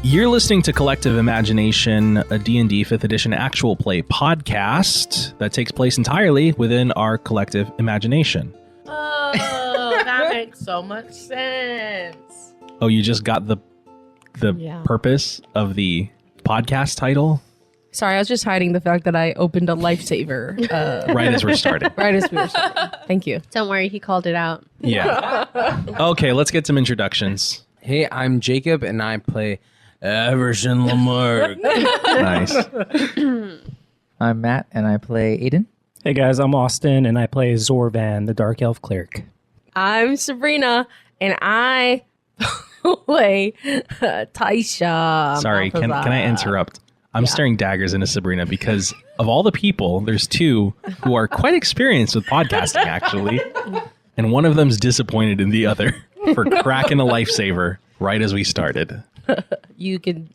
You're listening to Collective Imagination, a D&D 5th edition actual play podcast that takes place entirely within our collective imagination. Oh, that makes so much sense. Oh, you just got the purpose of the podcast title? Sorry, I was just hiding the fact that I opened a lifesaver. Right as we're starting. Right as we were starting. Thank you. Don't worry, he called it out. Yeah. Okay, let's get some introductions. Hey, I'm Jacob, and I play Everson Lamarck. Nice. I'm Matt, and I play Aiden. Hey guys, I'm Austin, and I play Zorvan, the Dark Elf Cleric. I'm Sabrina, and I play Taisha. Sorry, can I interrupt? I'm staring daggers into Sabrina because of all the people, there's two who are quite experienced with podcasting, actually. And one of them's disappointed in the other for cracking a lifesaver right as we started. You can...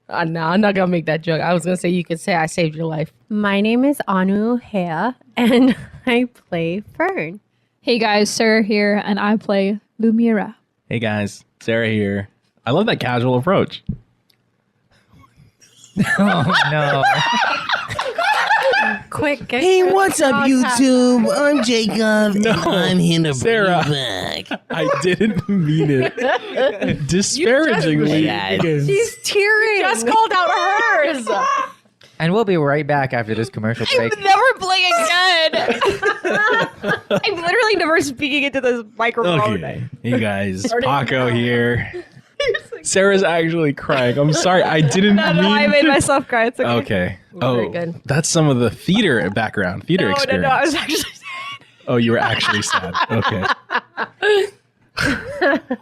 no, I'm not going to make that joke. I was going to say you could say I saved your life. My name is Anuhea, and I play Fern. Hey guys, Sarah here, and I play Lumira. Hey guys, Sarah here. I love that casual approach. Oh, no. Quick, get Hey, your what's up, podcast. YouTube? I'm Jacob, and I'm here to Sarah. bring you back. I didn't mean it disparagingly. She's tearing. Just called out hers. And we'll be right back after this commercial break. Never play again. I'm literally never speaking into this microphone. Okay. Hey guys, Paco here. Sarah's actually crying. I'm sorry. I didn't mean I made to. myself cry. It's okay. Okay. Very Oh, good. that's some of the theater background, theater experience. No, I was actually... Oh, you were actually sad. Okay.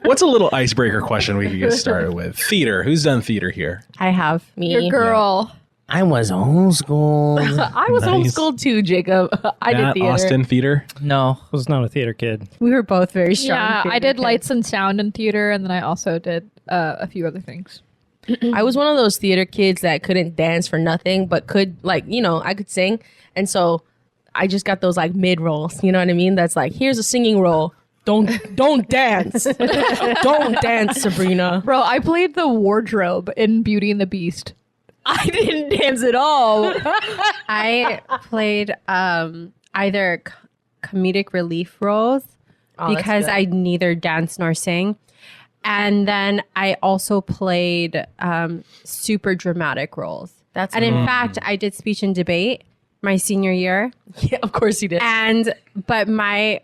What's a little icebreaker question we could get started with? Theater. Who's done theater here? I have me. Your girl. I was homeschooled. I was Nice. homeschooled too, Jacob. I did Matt, theater. Austin, theater. No. I was not a theater kid. We were both very strong. Yeah, I theater did kids. lights and sound in theater, and then I also did a few other things. I was one of those theater kids that couldn't dance for nothing, but could I could sing. And so I just got those like mid rolls. You know what I mean? That's like, here's a singing role. Don't dance. Don't dance, Sabrina. Bro, I played the wardrobe in Beauty and the Beast. I didn't dance at all. I played either comedic relief roles because I neither dance nor sing. And then I also played super dramatic roles. And in fact, I did speech and debate my senior year. Yeah, of course you did. But my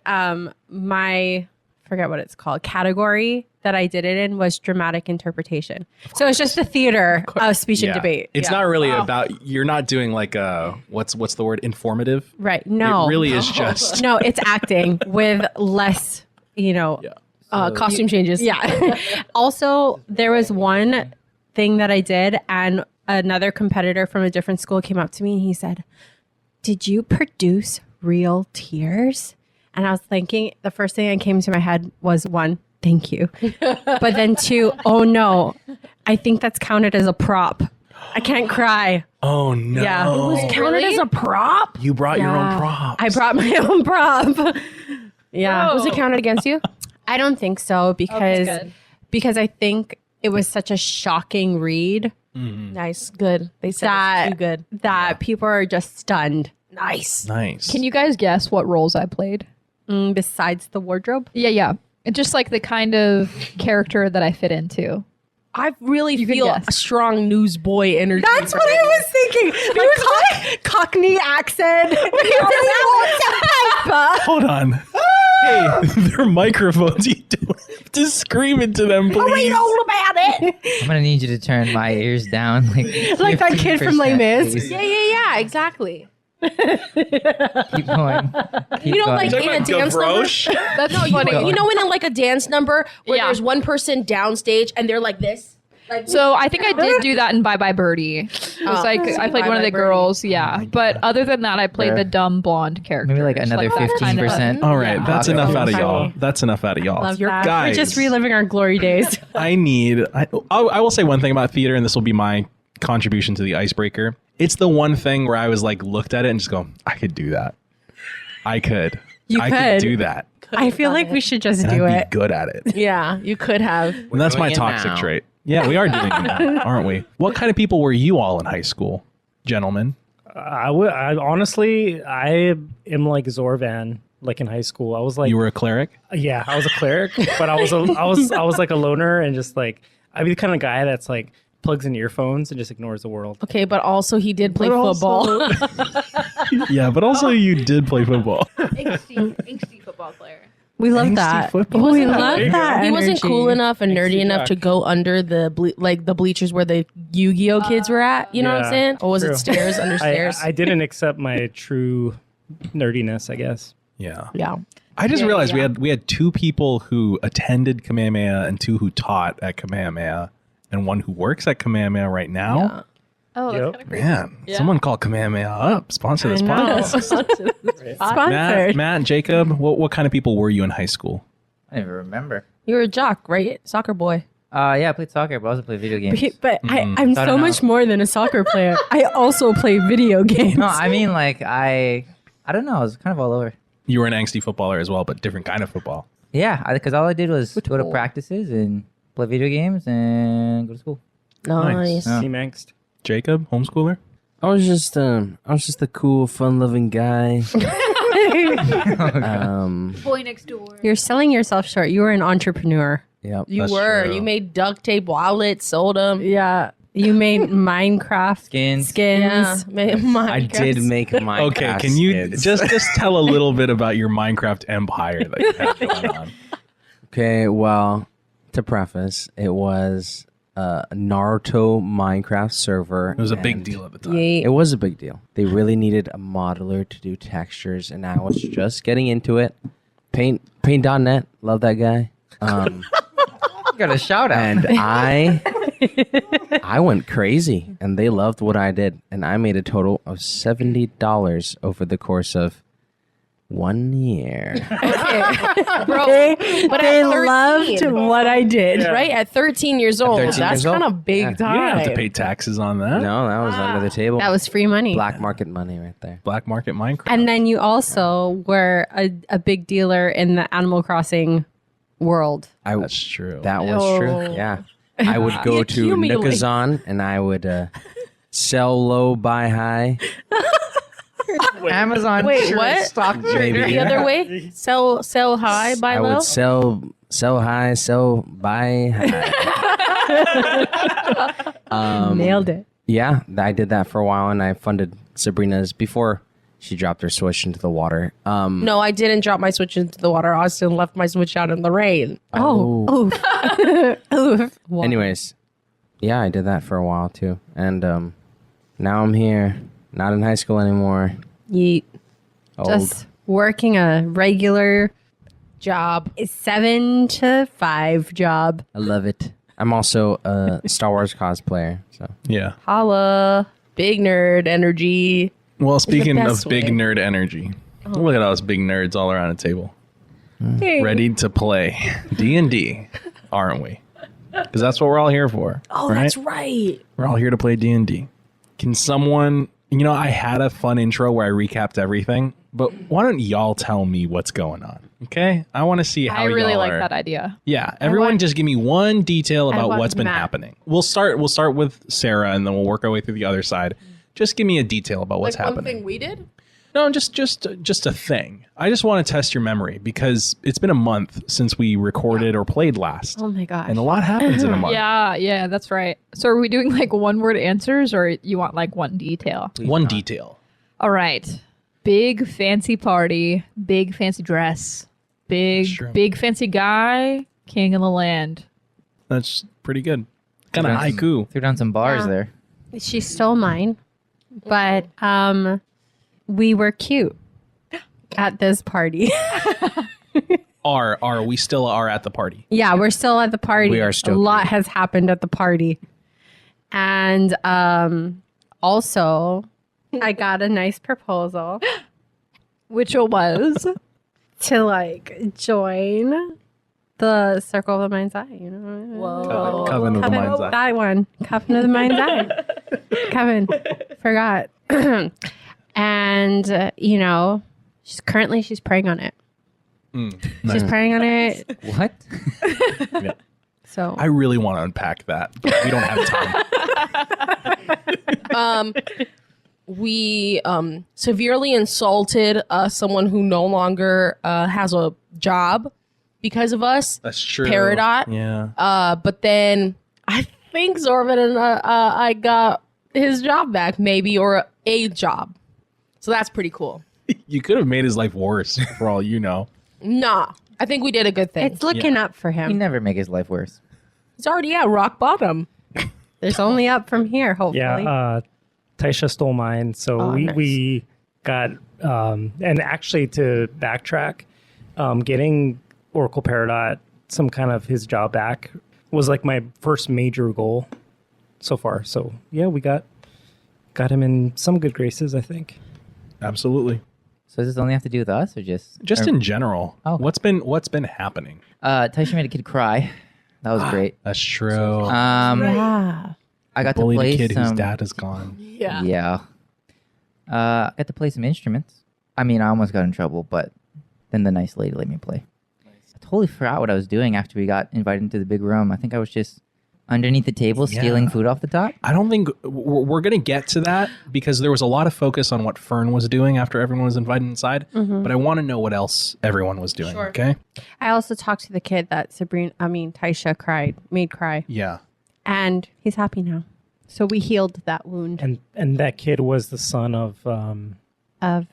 forget what it's called, category that I did it in was dramatic interpretation. So it's just the theater of speech and debate. It's not really about, you're not doing like a, what's the word, informative? Right. No. It really is just. No, it's acting with less, Costume changes. Yeah. Also, there was one thing that I did, and another competitor from a different school came up to me and he said, "Did you produce real tears?" And I was thinking, the first thing that came to my head was one, thank you. But then two, oh no, I think that's counted as a prop. I can't cry. Oh no. Yeah. It was Counted as a prop? You brought your own props. I brought my own prop. Yeah. Was it counted against you? I don't think so because good. I think it was such a shocking read Nice. Good. They said it's too good. that people are just stunned. Nice. Nice. Can you guys guess what roles I played? Besides the wardrobe. Yeah. It's just like the kind of character that I fit into. I really You can feel guess. a strong newsboy energy. That's what I was thinking. Like Cockney accent. Hold on. Hey, they're microphones. You don't have to scream into them, please. all about it. I'm going to need you to turn my ears down. Like that kid from Les 15%, Mis. please. Yeah, exactly. Keep going. Keep You know, going. like in a dance number. That's funny. going. You know, in like a dance number where Yeah. there's one person downstage and they're like this. Like, So I think I did do that in Bye Bye Birdie. It was like I played Bye one of Bye the Birdie. girls, yeah. But other than that, I played Fair. the dumb blonde character. Maybe like another that kind of- 15%. All right, that's Yeah. enough out of Okay. y'all. That's enough out of y'all. Love that. Guys, We're just reliving our glory days. I will say one thing about theater, and this will be my contribution to the icebreaker. It's the one thing where I was like, looked at it and just go, I could do that. I could. I could. could do that. I feel like we should just And do I'd it. be good at it. yeah, you could have. And that's my doing it toxic now. trait. Yeah, we are doing that, aren't we? What kind of people were you all in high school, gentlemen? I honestly, I am like Zorvan. Like in high school, I was like, You were a cleric? yeah, I was a cleric, but I was like a loner and just like I'd be the kind of guy that's like plugs in earphones and just ignores the world. Okay, but also he did play But also- football. Yeah, but also you did play football. Angsty football player. We love Angsty that. football. We There love you go. that. He wasn't energy. cool enough and nerdy Angsty enough to Jack. go under the the bleachers where the Yu-Gi-Oh kids were at. You know what I'm Yeah, saying? Or was true. it stairs under stairs? I didn't accept my true nerdiness, I guess. Yeah. yeah. I just realized we had 2 people who attended Kamehameha and 2 who taught at Kamehameha and 1 who works at Kamehameha right now. Oh, that's Yep. kind of crazy. Man, Yeah. someone call Kamehameha up. Sponsor this I know. podcast. Sponsored. Matt, Jacob, what kind of people were you in high school? I don't even remember. You were a jock, right? Soccer boy. Yeah, I played soccer, but I also played video games. But Mm. I'm So I so don't much know. more than a soccer player. I also play video games. No, I mean like I don't know. I was kind of all over. You were an angsty footballer as well, but different kind of football. Yeah, because all I did was go to cool. practices and play video games and go to school. Nice. Yeah. Team angst. Jacob, homeschooler? I was just a cool, fun-loving guy. Boy next door. You're selling yourself short. You were an entrepreneur. Yep. You That's were. true. You made duct tape wallets, sold them. Yeah. You made Minecraft Skins. Yeah. Made I did make my. Okay, can you just tell a little bit about your Minecraft empire that you had going on? Okay, well, to preface, it was a Naruto Minecraft server. It was a big and deal at the time. It was a big deal. They really needed a modeler to do textures, and I was just getting into it. Paint.net, love that guy. You got a shout out. And I went crazy, and they loved what I did, and I made a total of $70 over the course of 1 year. Bro, but They at 13, loved what I did. right? At 13 years old, 13 that's years old. kind of big Yeah. You time. didn't have to pay taxes on that. No, that was under the table. That was free money. black market money right there. Black market Minecraft. And then you also were a big dealer in the Animal Crossing world. That's true. That was true. Yeah. I would go to Accumulate. Nookazon and I would sell low, buy high. Amazon. Wait, sure what? Stock Maybe. The other way? Sell high, buy I low? would sell high, sell buy high. Nailed it. Yeah, I did that for a while, and I funded Sabrina's before she dropped her Switch into the water. No, I didn't drop my Switch into the water. Austin left my Switch out in the rain. Oh. Oof. Wow. Anyways, yeah, I did that for a while too, and now I'm here, not in high school anymore. Yeet. Old. Just working a regular Job. 7 to 5 job. I love it. I'm also a Star Wars cosplayer, so Yeah. Holla. Big nerd energy. Well, speaking of best big way. nerd energy, look at us big nerds all around the table, ready to play D&D, aren't we? Because that's what we're all here for. Oh, right? that's right. We're all here to play D&D. Can someone, I had a fun intro where I recapped everything, but why don't y'all tell me what's going on? Okay, I want to see how I really y'all like are. that idea. Yeah, everyone just give me one detail about want what's been Matt. happening. We'll start with Sarah and then we'll work our way through the other side. Just give me a detail about what's Like one happening. thing we did? No, just a thing. I just want to test your memory because it's been a month since we recorded or played last. Oh my gosh. And a lot happens in a month. Yeah, that's right. So are we doing like one word answers or you want like one detail? One detail. All right. Big fancy party, big fancy dress, Sure. big fancy guy, king of the land. That's pretty good. Kind of Threw down some- haiku. Threw down some bars Yeah. there. She stole mine, but we were cute at this party. We still are at the party. Yeah, we're still at the party. We are still a lot cute. has happened at the party. And also I got a nice proposal Which it was. to like join the Circle of the Mind's Eye, you know. Whoa. Coven of the Coven, Mind's Eye. that one. Coven of the Mind's Eye. Kevin, forgot. And she's praying on it. Nice. She's praying on it. What? So I really want to unpack that. But we don't have time. We severely insulted someone who no longer has a job because of us. That's true. Peridot. Yeah. But then I think Zorvin and I got his job back, maybe, or a job. So that's pretty cool. You could have made his life worse, for all you know. Nah, I think we did a good thing. it's looking up for You him. never make his life worse. It's already at rock bottom. There's only up from here, hopefully. Yeah, Taisha stole mine, so Oh, we nice. we got and actually to backtrack, getting Oracle Peridot some kind of his job back was like my first major goal so far. So yeah, we got him in some good graces, I think. Absolutely. So does this only have to do with us, or just Just in general, Oh. what's been happening? Taisha made a kid cry. That was great. That's true. Yeah. I got to Bullied play a kid whose some. dad is gone. Yeah. Yeah. I got to play some instruments. I mean, I almost got in trouble, but then the nice lady let me play. I totally forgot what I was doing after we got invited into the big room. I think I was just underneath the table stealing food off the top. I don't think we're going to get to that because there was a lot of focus on what Fern was doing after everyone was invited inside. But I want to know what else everyone was doing. Sure. Okay. I also talked to the kid that Taisha made cry. Yeah. And he's happy now. So we healed that wound And that kid was the son of of The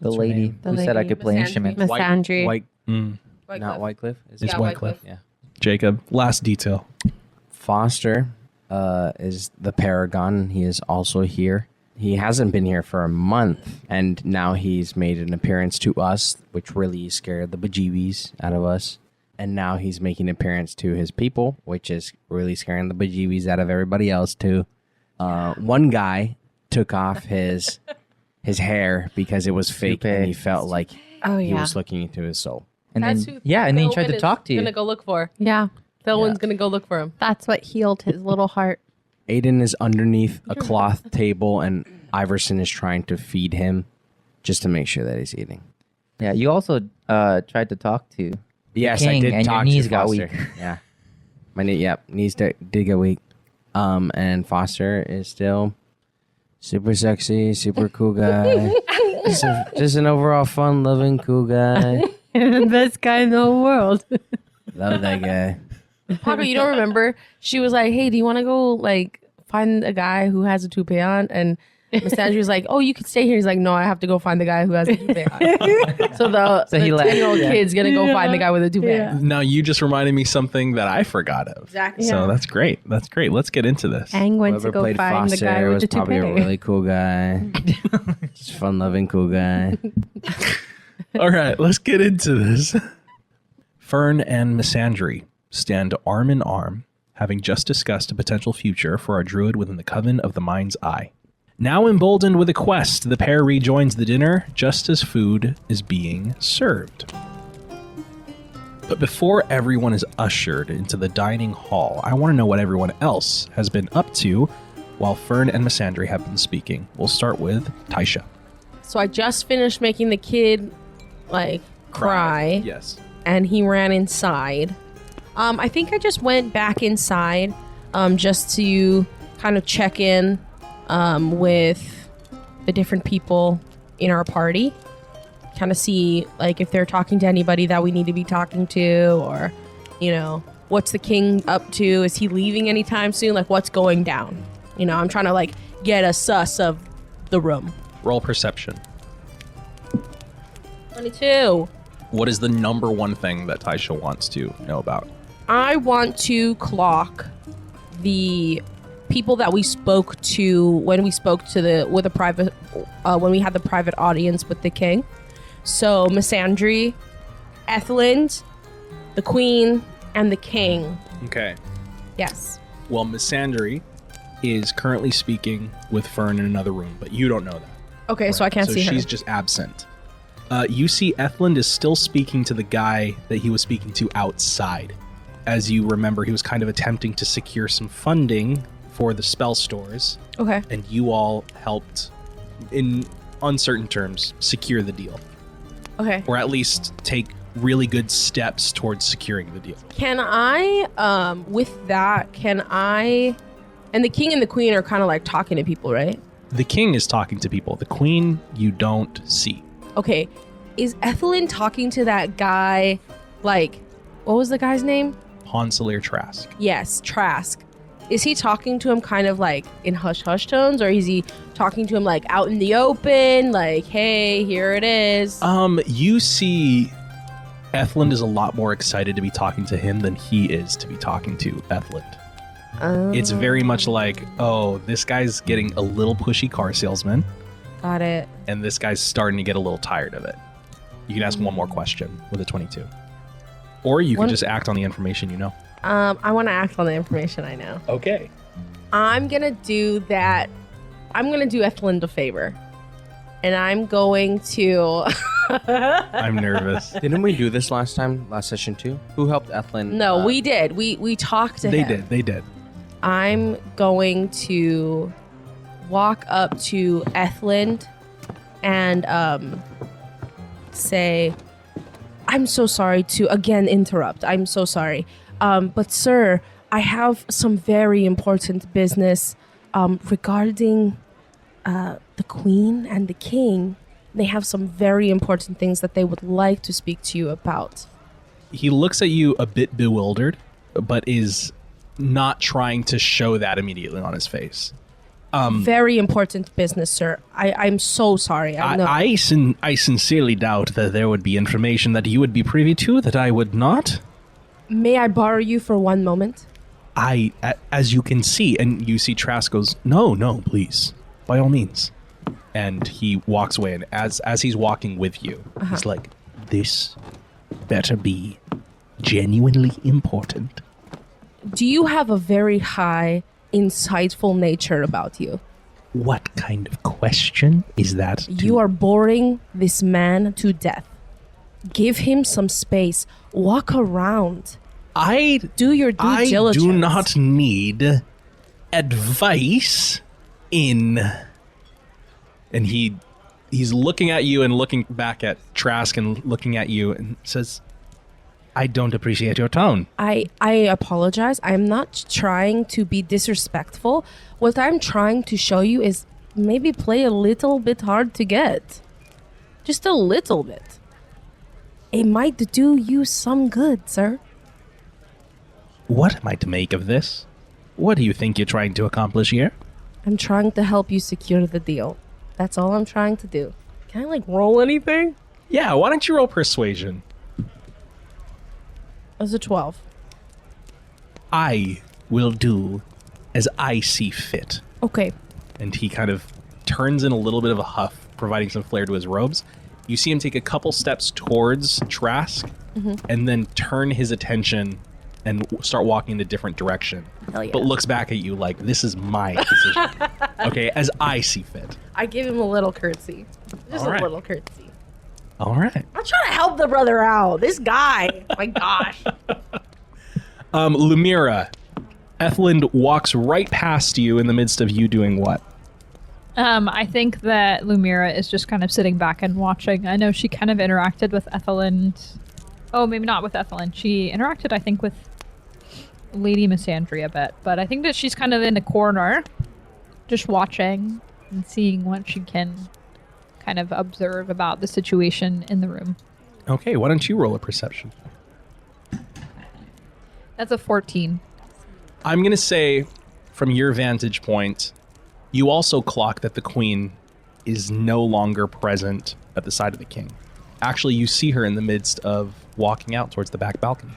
What's her lady name? who said I could play Misandry. instruments. Misandry. White, Wycliffe. not Whitecliff. Is It's Yeah, Wycliffe. Yeah. Jacob, last detail. Foster is the Paragon. He is also here. He hasn't been here for a month, and now he's made an appearance to us, which really scared the bejeebies out of us. And now he's making an appearance to his people, which is really scaring the bejeebies out of everybody else too. One guy took off his hair because it was fake, and he felt like he was looking into his soul. And That's then who and then he tried Philwin to is talk to you. Gonna go look for. Yeah. Philwin's gonna go look for him. That's what healed his little heart. Aiden is underneath a cloth table, and Iverson is trying to feed him just to make sure that he's eating. Yeah, you also tried to talk to. Yes, king, I did and your talk knees to got Foster. weak. Yeah, my knees did get weak. And Foster is still super sexy, super cool guy. just an overall fun-loving, cool guy. The best guy in the whole world. Love that guy. Paco, you don't remember? She was like, "Hey, do you want to go like find a guy who has a toupee on?" And Misandry was like, "Oh, you could stay here." He's like, "No, I have to go find the guy who has a toupee on." So the he left. 10-year-old kid's gonna go find the guy with a toupee. Yeah. Now you just reminded me something that I forgot of. Exactly. So Yeah. that's great. That's great. Let's get into this. Ang went Whoever to go played find the Foster guy with was the probably a toupee. really cool guy. Just fun-loving, cool guy. All right, let's get into this. Fern and Misandry stand arm in arm, having just discussed a potential future for our druid within the Coven of the Mind's Eye. Now emboldened with a quest, the pair rejoins the dinner just as food is being served. But before everyone is ushered into the dining hall, I want to know what everyone else has been up to while Fern and Misandry have been speaking. We'll start with Taisha. So I just finished making the kid like cry. Yes. And he ran inside. I think I just went back inside just to kind of check in with the different people in our party. Kind of see like if they're talking to anybody that we need to be talking to, or, you know, what's the king up to? Is he leaving anytime soon? Like, what's going down? You know, I'm trying to like get a suss of the room. Roll perception. 22. What is the number one thing that Taisha wants to know about? I want to clock the people that we spoke to when we spoke to when we had the private audience with the king. So Misandry, Ethelind, the queen, and the king. Okay. Yes. Well, Misandry is currently speaking with Fern in another room, but you don't know that. Okay, so I can't see her. She's just absent. You see Ethelind is still speaking to the guy that he was speaking to outside. As you remember, he was kind of attempting to secure some funding for the spell stores, Okay. and you all helped, in uncertain terms, secure the deal. Okay. Or at least take really good steps towards securing the deal. Can I, with that, and the king and the queen are kind of like talking to people, right? The king is talking to people. The queen, you don't see. Okay. Is Ethelyn talking to that guy, like, what was the guy's name? Ponsalier Trask. Yes, Trask. Is he talking to him kind of like in hush-hush tones, or is he talking to him like out in the open, like, hey, here it is? You see Ethelyn is a lot more excited to be talking to him than he is to be talking to Ethelyn. It's very much like, oh, this guy's getting a little pushy car salesman, Got it. and this guy's starting to get a little tired of it. You can ask one more question with a 22. Or you can just act on the information you know. I want to act on the information I know. Okay. I'm going to do that. I'm going to do Ethelyn a favor. And I'm going to... I'm nervous. Didn't we do this last session too? Who helped Ethelyn? No, we did. We talked to him. They did. I'm going to walk up to Ethelyn and say, I'm so sorry to again interrupt. I'm so sorry. But sir, I have some very important business regarding the queen and the king. They have some very important things that they would like to speak to you about. He looks at you a bit bewildered, but is not trying to show that immediately on his face. Very important business, sir. I'm so sorry. I know. I sincerely doubt that there would be information that you would be privy to that I would not. May I borrow you for one moment? As you can see, and you see Trask goes, no, please, by all means. And he walks away, and as he's walking with you, he's like, this better be genuinely important. Do you have a very high, insightful nature about you? What kind of question is that? You are boring this man to death. Give him some space. Walk around. Do your due diligence. I do not need advice in... And he's looking at you and looking back at Trask and looking at you and says, I don't appreciate your tone. I apologize. I'm not trying to be disrespectful. What I'm trying to show you is maybe play a little bit hard to get. Just a little bit. It might do you some good, sir. What am I to make of this? What do you think you're trying to accomplish here? I'm trying to help you secure the deal. That's all I'm trying to do. Can I, like, roll anything? Yeah, why don't you roll persuasion? As a 12. I will do as I see fit. Okay. And he kind of turns in a little bit of a huff, providing some flair to his robes. You see him take a couple steps towards Trask, and then turn his attention and start walking in a different direction. Hell yeah. But looks back at you like, this is my decision. Okay, as I see fit. I give him a little curtsy. Just All right. a little curtsy. All right. I'm trying to help the brother out. This guy. My gosh. Lumira, Ethelyn walks right past you in the midst of you doing what? I think that Lumira is just kind of sitting back and watching. I know she kind of interacted with Ethelyn. Oh, maybe not with Ethelyn. She interacted, I think, with Lady Missandry a bit. But I think that she's kind of in the corner, just watching and seeing what she can kind of observe about the situation in the room. Okay, why don't you roll a perception? That's a 14. I'm going to say, from your vantage point, you also clock that the queen is no longer present at the side of the king. Actually, you see her in the midst of walking out towards the back balcony.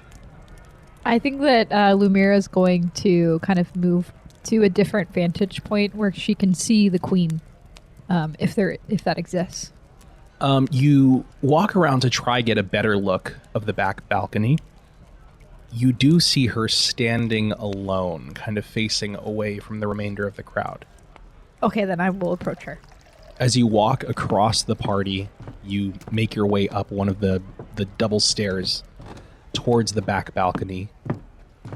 I think that Lumira is going to kind of move to a different vantage point where she can see the queen, if that exists. You walk around to try get a better look of the back balcony. You do see her standing alone, kind of facing away from the remainder of the crowd. Okay, then I will approach her. As you walk across the party, you make your way up one of the double stairs towards the back balcony.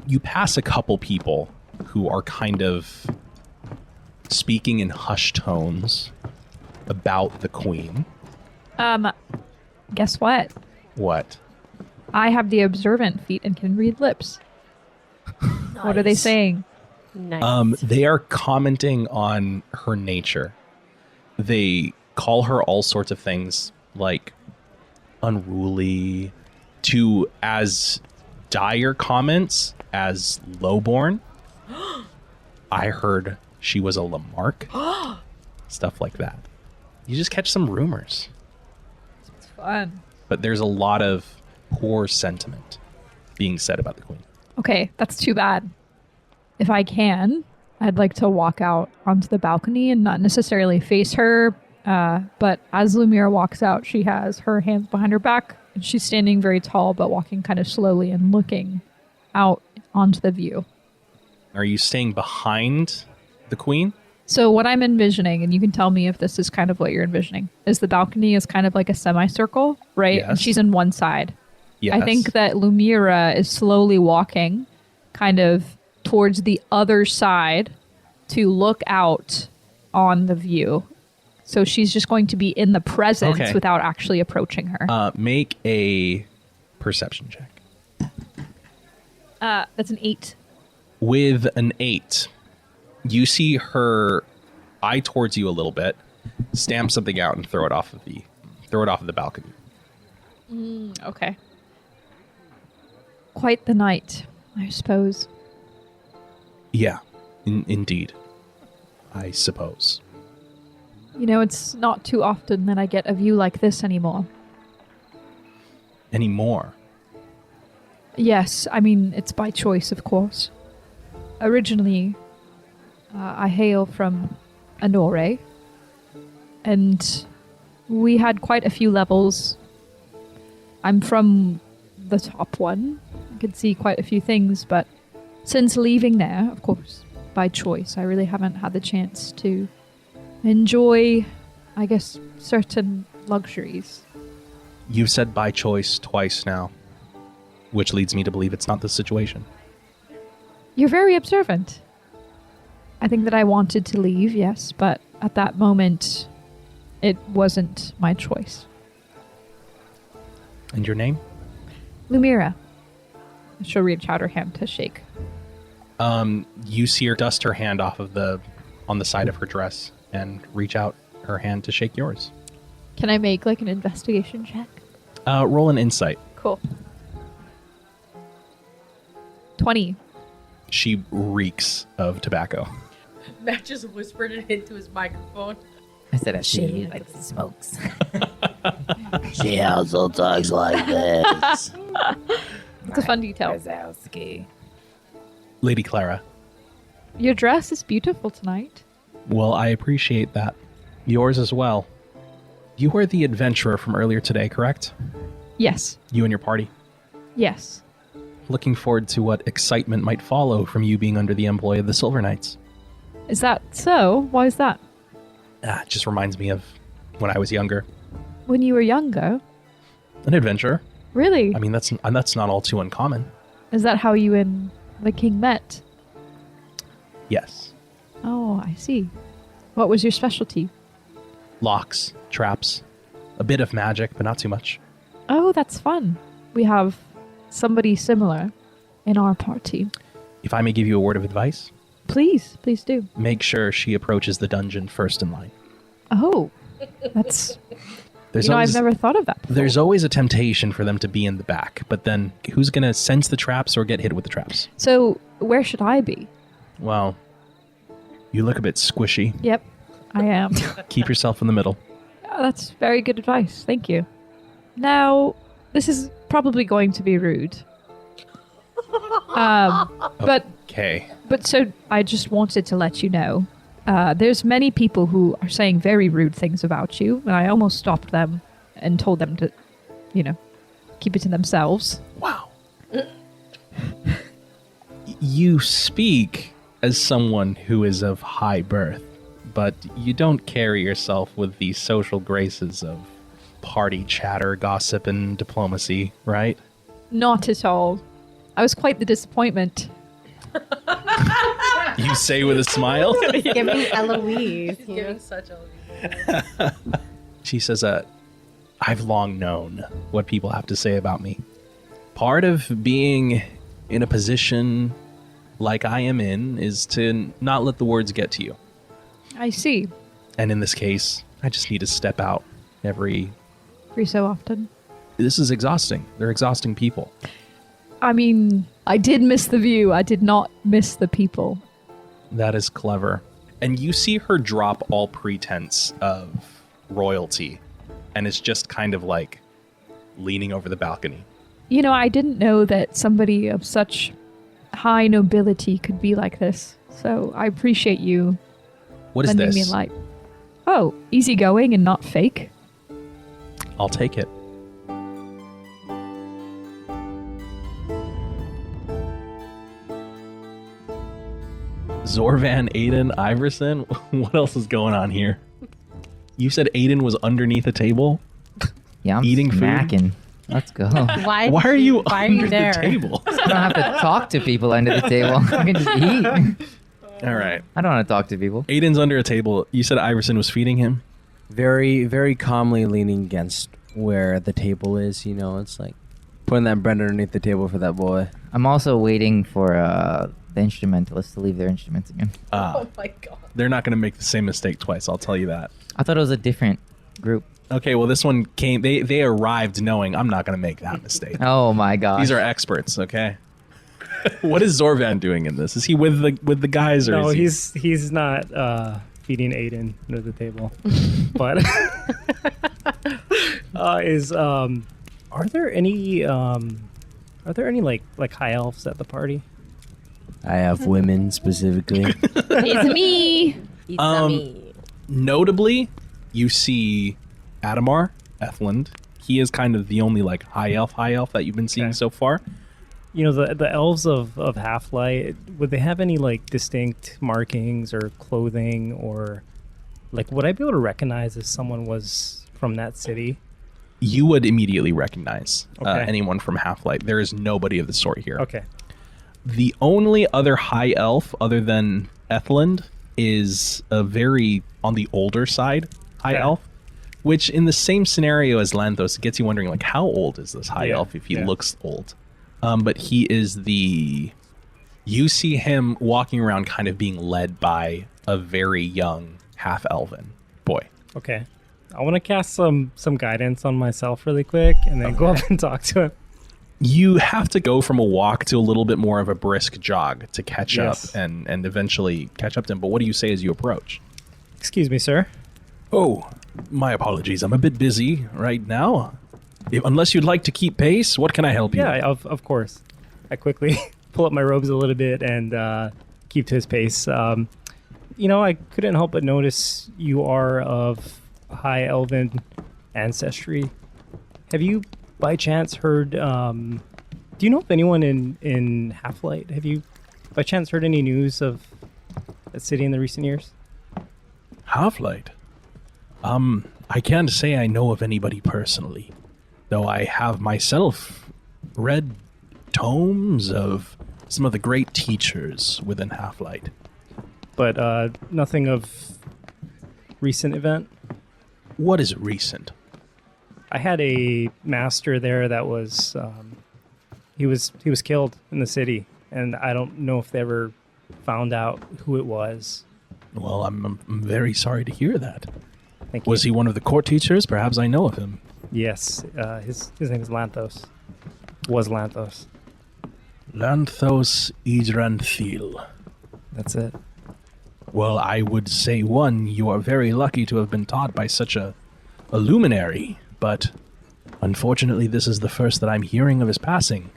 You pass a couple people who are kind of speaking in hushed tones about the queen. Guess what? What? I have the observant feat and can read lips. What are they saying? Nice. They are commenting on her nature. They call her all sorts of things like unruly, to as dire comments as lowborn. I heard she was a Lamarck. Stuff like that. You just catch some rumors. It's fun. But there's a lot of poor sentiment being said about the queen. Okay, that's too bad. If I can, I'd like to walk out onto the balcony and not necessarily face her. But as Lumira walks out, she has her hands behind her back. And she's standing very tall, but walking kind of slowly and looking out onto the view. Are you staying behind the queen? So what I'm envisioning, and you can tell me if this is kind of what you're envisioning, is the balcony is kind of like a semicircle, right? Yes. And she's on one side. Yes. I think that Lumira is slowly walking kind of towards the other side to look out on the view. So she's just going to be in the presence Okay. without actually approaching her. Make a perception check. That's an 8. With an 8, you see her eye towards you a little bit, stamp something out and throw it off of the balcony. Okay. Quite the night, I suppose. Yeah, indeed. I suppose. You know, it's not too often that I get a view like this anymore. Any more? Yes, I mean, it's by choice, of course. Originally, I hail from Anuhea, and we had quite a few levels. I'm from the top one. I could see quite a few things, but since leaving there, of course, by choice, I really haven't had the chance to enjoy, I guess, certain luxuries. You've said by choice twice now, which leads me to believe it's not the situation. You're very observant. I think that I wanted to leave, yes, but at that moment, it wasn't my choice. And your name? Lumira. She'll reach out her hand to shake. You see her dust her hand off of on the side of her dress and reach out her hand to shake yours. Can I make like an investigation check? Roll an insight. Cool. 20. She reeks of tobacco. Matt just whispered it into his microphone. I said she like smokes. She also talks like this. It's a fun detail. Wazowski. Lady Clara. Your dress is beautiful tonight. Well, I appreciate that. Yours as well. You were the adventurer from earlier today, correct? Yes. You and your party. Yes. Looking forward to what excitement might follow from you being under the employ of the Silver Knights. Is that so? Why is that? It just reminds me of when I was younger. When you were younger? An adventurer. Really? I mean, that's not all too uncommon. Is that how you and the king met? Yes. Oh, I see. What was your specialty? Locks, traps, a bit of magic, but not too much. Oh, that's fun. We have somebody similar in our party. If I may give you a word of advice, Please do. make sure she approaches the dungeon first in line. Oh, that's... There's I've always, never thought of that before. there's always a temptation for them to be in the back, but then who's going to sense the traps or get hit with the traps? So, where should I be? Well, you look a bit squishy. Yep, I am. Keep yourself in the middle. That's very good advice. Thank you. Now, this is probably going to be rude. But Okay. so I just wanted to let you know, there's many people who are saying very rude things about you, and I almost stopped them and told them to, keep it to themselves. Wow. You speak as someone who is of high birth, but you don't carry yourself with the social graces of party chatter, gossip, and diplomacy, right? Not at all. I was quite the disappointment. You say with a smile. Giving Eloise. He's giving such a... She says, I've long known what people have to say about me. Part of being in a position like I am in is to not let the words get to you. I see. And in this case, I just need to step out every... So often. This is exhausting. They're exhausting people. I mean, I did miss the view. I did not miss the people. That is clever. And you see her drop all pretense of royalty. And it's just kind of like leaning over the balcony. You know, I didn't know that somebody of such high nobility could be like this. So I appreciate you What is lending this? me a light. Oh, easygoing and not fake. I'll take it. Zorvan, Aiden, Iverson. What else is going on here? You said Aiden was underneath a table? Yeah, I'm Eating food? snacking. Let's go. I Why are you Why are under you there? the table? don't have to talk to people under the table. I can just eat. All right. I don't want to talk to people. Aiden's under a table. You said Iverson was feeding him? Very, very calmly leaning against where the table is. You know, it's like putting that bread underneath the table for that boy. I'm also waiting for the instrumentalists to leave their instruments again. Oh my god. They're not going to make the same mistake twice, I'll tell you that. I thought it was a different group. Okay, well, this one came... They arrived knowing I'm not going to make that mistake. Oh my god. These are experts, okay? What is Zorvan doing in this? Is he with the guys? Or No, is he's not feeding Aiden under the table. But are there any like high elves at the party? I have women specifically. It's me. It's me. Notably, you see Adamar, Ethland. He is kind of the only like high elf that you've been seeing Okay. so far. You know, the elves of Half-Light, would they have any like distinct markings or clothing, or like would I be able to recognize if someone was from that city? You would immediately recognize Okay. anyone from Half-Light. There is nobody of the sort here. Okay. The only other high elf other than Ethland is a very on the older side high Okay. elf, which in the same scenario as Lanthos, it gets you wondering like how old is this high Yeah, elf if he yeah. looks old. But he is you see him walking around kind of being led by a very young half-elven boy. Okay. I want to cast some guidance on myself really quick and then go up and talk to him. You have to go from a walk to a little bit more of a brisk jog to catch Yes. up and eventually catch up to him. But what do you say as you approach? Excuse me, sir. Oh, my apologies. I'm a bit busy right now. Unless you'd like to keep pace, what can I help you with? Yeah, of course. I quickly pull up my robes a little bit and keep to his pace. You know, I couldn't help but notice you are of high elven ancestry. Have you, by chance, heard? Do you know if anyone in Half-Light? Have you, by chance, heard any news of that city in the recent years? Half-Light? I can't say I know of anybody personally, though I have myself read tomes of some of the great teachers within Half-Light. But nothing of recent event. What is recent? I had a master there that was he was killed in the city, and I don't know if they ever found out who it was. Well, I'm very sorry to hear that. Thank you. Was he one of the court teachers? Perhaps I know of him. Yes, his name is Lanthos. Was Lanthos. Lanthos Idranthil. That's it. Well, I would say, one, you are very lucky to have been taught by such a luminary, but unfortunately this is the first that I'm hearing of his passing.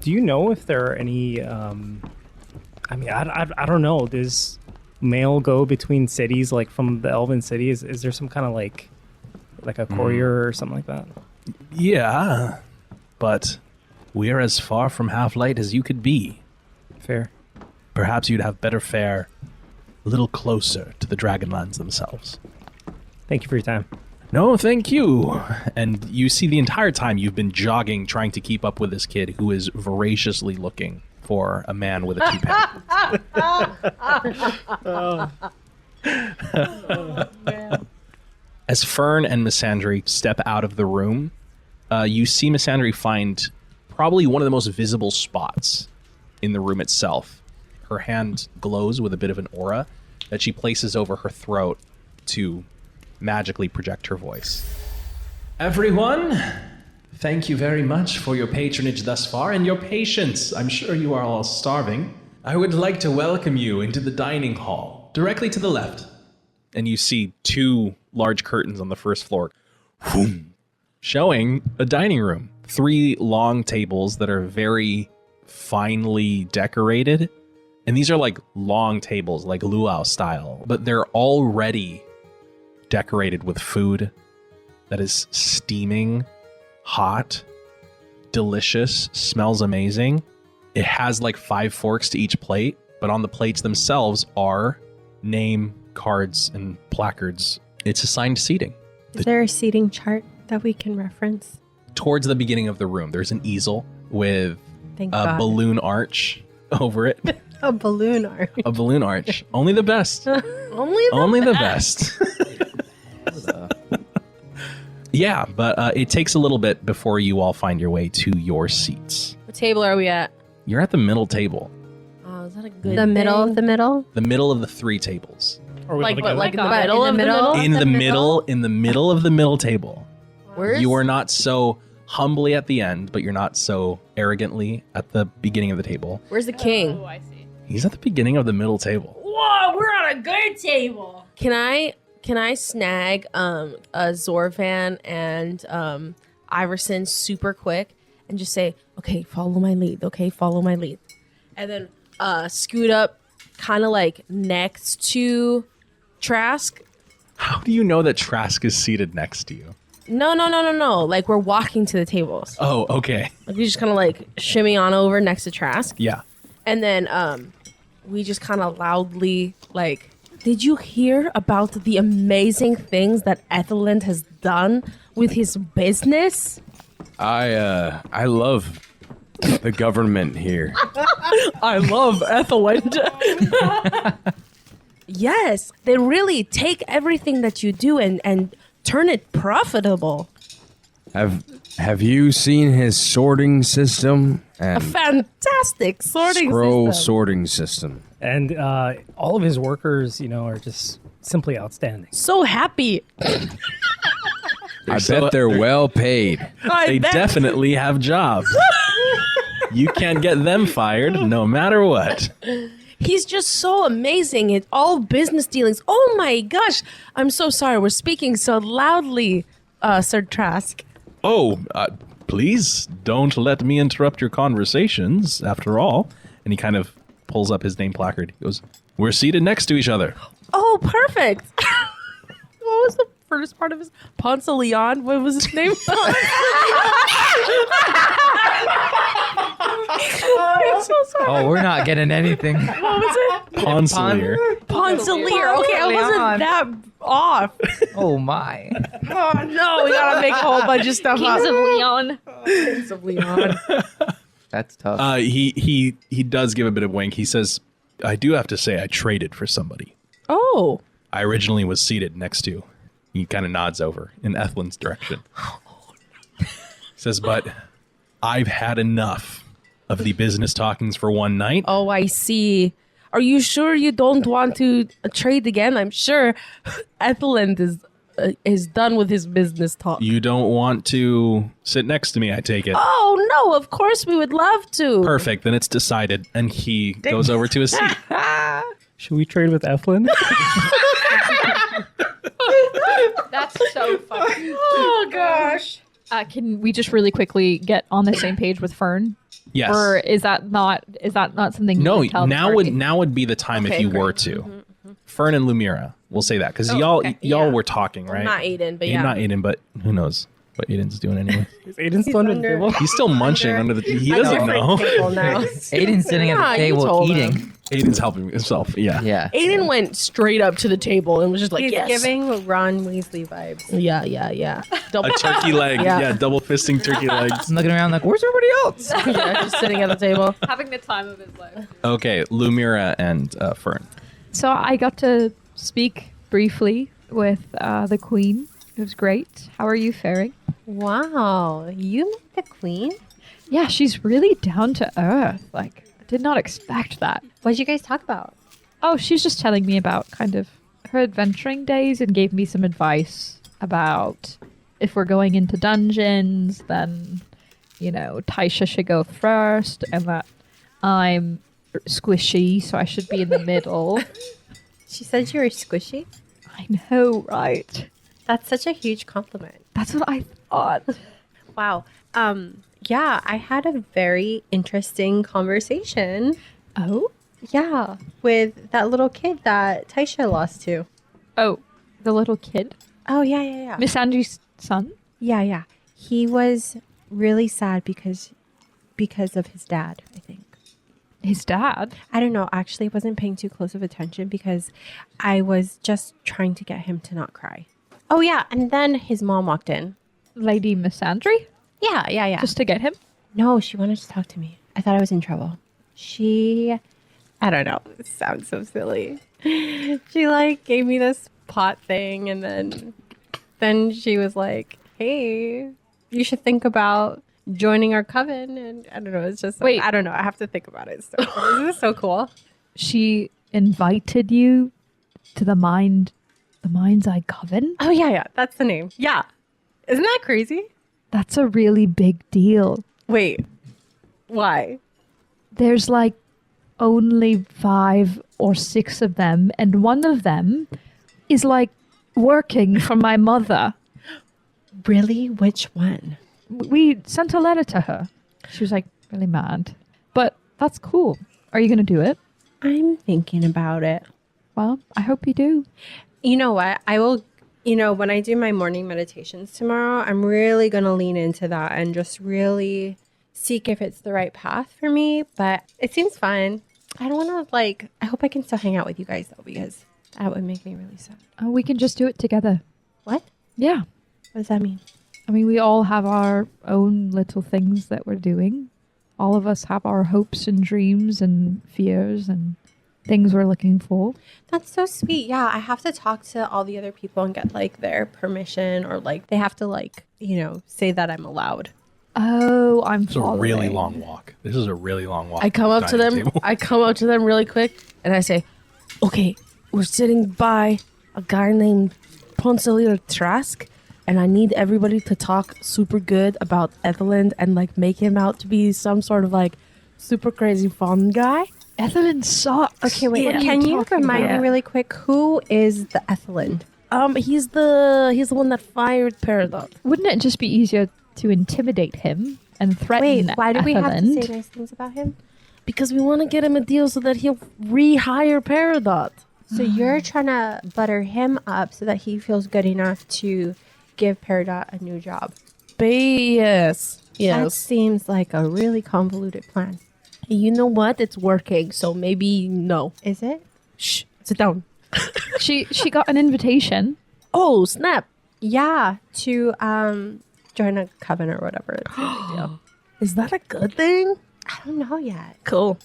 Do you know if there are any? I mean, I don't know. Does mail go between cities, like from the Elven city? Is there some kind of like a courier or something like that? Yeah, but we're as far from Half-Light as you could be. Fair. Perhaps you'd have better fare a little closer to the Dragonlands themselves. Thank you for your time. No, thank you. And you see the entire time you've been jogging, trying to keep up with this kid who is voraciously looking for a man with a two-pack. As Fern and Missandry step out of the room, you see Miss Andre find probably one of the most visible spots in the room itself. Her hand glows with a bit of an aura that she places over her throat to magically project her voice. Everyone, thank you very much for your patronage thus far and your patience. I'm sure you are all starving. I would like to welcome you into the dining hall, directly to the left. And you see 2 large curtains on the first floor, showing a dining room. 3 long tables that are very finely decorated. And these are like long tables, like luau style, but they're already decorated with food that is steaming, hot, delicious, smells amazing. It has like 5 forks to each plate, but on the plates themselves are name cards and placards. It's assigned seating. Is there a seating chart that we can reference? Towards the beginning of the room, there's an easel with Thank a God. balloon arch over it. A balloon arch. A balloon arch. Only the best. Only The best. Yeah, but it takes a little bit before you all find your way to your seats. What table are we at? You're at the middle table. Oh, is that a good The middle thing? of the middle? The middle of the 3 tables. Are we Like, all but together? like in the God. middle In of the the middle? middle? In the the middle of the middle table. Where's You are not so humbly at the end, but you're not so arrogantly at the beginning of the table. Where's the king? Oh, I see. He's at the beginning of the middle table. Whoa, we're on a good table. Can I snag a Zorvan and Iverson super quick and just say, okay, follow my lead, okay, follow my lead. And then scoot up kind of like next to Trask. How do you know that Trask is seated next to you? No. Like we're walking to the tables. Oh, okay. Like we just kind of like shimmy on over next to Trask. Yeah. And then we just kind of loudly like, did you hear about the amazing things that Ethelend has done with his business? I love the government here. I love Ethelend. Yes, they really take everything that you do and turn it profitable. Have you seen his sorting system A and fantastic sorting scroll system. sorting system? And all of his workers, are just simply outstanding. So happy. I so- bet they're well paid. They definitely have jobs. You can't get them fired no matter what. He's just so amazing in all business dealings. Oh my gosh. I'm so sorry. We're speaking so loudly, Sir Trask. Oh, please don't let me interrupt your conversations, after all. And he kind of pulls up his name placard. He goes, we're seated next to each other. Oh, perfect. What was the first part of his Ponce Leon? What was his name? I'm so sorry. Oh, we're not getting anything. What was it? Ponselier. Ponzelier. Okay, I wasn't Leon. that off. Oh my. Oh no, we gotta make a whole bunch of stuff Kings up. of Leon. Kings of Leon. That's tough. He does give a bit of wink. He says, I do have to say I traded for somebody. Oh. I originally was seated next to. He kind of nods over in Ethlyn's direction. He says, but I've had enough of the business talkings for one night. Oh, I see. Are you sure you don't want to trade again? I'm sure Ethelend is done with his business talk. You don't want to sit next to me, I take it. Oh no, of course we would love to. Perfect, then it's decided. And he goes over to his seat. Should we trade with Eflin? That's so funny. Oh gosh. Can we just really quickly get on the same page with Fern? Yes. Or is that not something? No, you can tell now the now would be the time if Okay, you great. were to. Fern and Lumira, we'll say that because okay, y'all yeah. were talking, right? Not Aiden, but You're yeah. not Aiden, but who knows what Aiden's doing anyway. Is Aiden still under the table? He's still munching under the. He doesn't know. Table now. Aiden's sitting at Yeah, the you table told eating. him. Aiden's helping himself. Yeah. Yeah. Aiden went straight up to the table and was just like, He's yes. giving Ron Weasley vibes. Yeah. Double, A turkey leg. Yeah. Yeah, double fisting turkey legs. I'm looking around like, where's everybody else? yeah, just sitting at the table. Having the time of his life. Okay, Lumira and Fern. So I got to speak briefly with the queen, It was great. How are you faring? Wow, you met the queen? Yeah, she's really down to earth. Like, I did not expect that. What did you guys talk about? Oh, she's just telling me about kind of her adventuring days and gave me some advice about if we're going into dungeons, then, you know, Taisha should go first, and that I'm squishy, so I should be in the middle. She said you were squishy. I know, right? That's such a huge compliment. That's what I thought. Wow. Yeah, I had a very interesting conversation. Oh? Yeah, with that little kid that Taisha lost to. Oh, the little kid? Oh, yeah. Miss Angie's son? Yeah. He was really sad because of his dad, I think. His dad? I don't know. Actually, wasn't paying too close of attention because I was just trying to get him to not cry. Oh, yeah. And then his mom walked in. Lady Miss Andre? Yeah. Just to get him? No, she wanted to talk to me. I thought I was in trouble. I don't know. It sounds so silly. She like gave me this pot thing, and then she was like, "Hey, you should think about joining our coven." And I don't know. It's just Wait. I don't know. I have to think about it. So this is so cool. She invited you to the Mind's Eye Coven? Oh yeah. That's the name. Yeah. Isn't that crazy? That's a really big deal. Wait. Why? There's like only 5 or 6 of them, and one of them is like working for my mother. Really? Which one? We sent a letter to her. She was like really mad. But that's cool. Are you going to do it? I'm thinking about it. Well, I hope you do. You know what? I will, when I do my morning meditations tomorrow, I'm really going to lean into that and just really seek if it's the right path for me. But it seems fun. I don't want to, I hope I can still hang out with you guys, though, because that would make me really sad. We can just do it together. What? Yeah. What does that mean? I mean, we all have our own little things that we're doing. All of us have our hopes and dreams and fears and things we're looking for. That's so sweet. Yeah, I have to talk to all the other people and get, their permission, or, they have to, say that I'm allowed. Oh, I'm It's a really long walk. This is a really long walk. I come up to Dining them. table. I come up to them really quick, and I say, "Okay, we're sitting by a guy named Ponselier Trask, and I need everybody to talk super good about Etheland and make him out to be some sort of super crazy fun guy." Etheland sucks. Okay, wait. Yeah. Can you remind me about? really quick, who is the Etheland? He's the one that fired Peridot. Wouldn't it just be easier to intimidate him and threaten Wait, why do we have to Etheland? say nice things about him? Because we want to get him a deal so that he'll rehire Peridot. So you're trying to butter him up so that he feels good enough to give Peridot a new job. Yes. That Yes. seems like a really convoluted plan. You know what? It's working, so maybe no. Is it? Shh. Sit down. She got an invitation. Oh, snap. Yeah, to join a coven or whatever. It's no big deal. Is that a good thing? I don't know yet. Cool.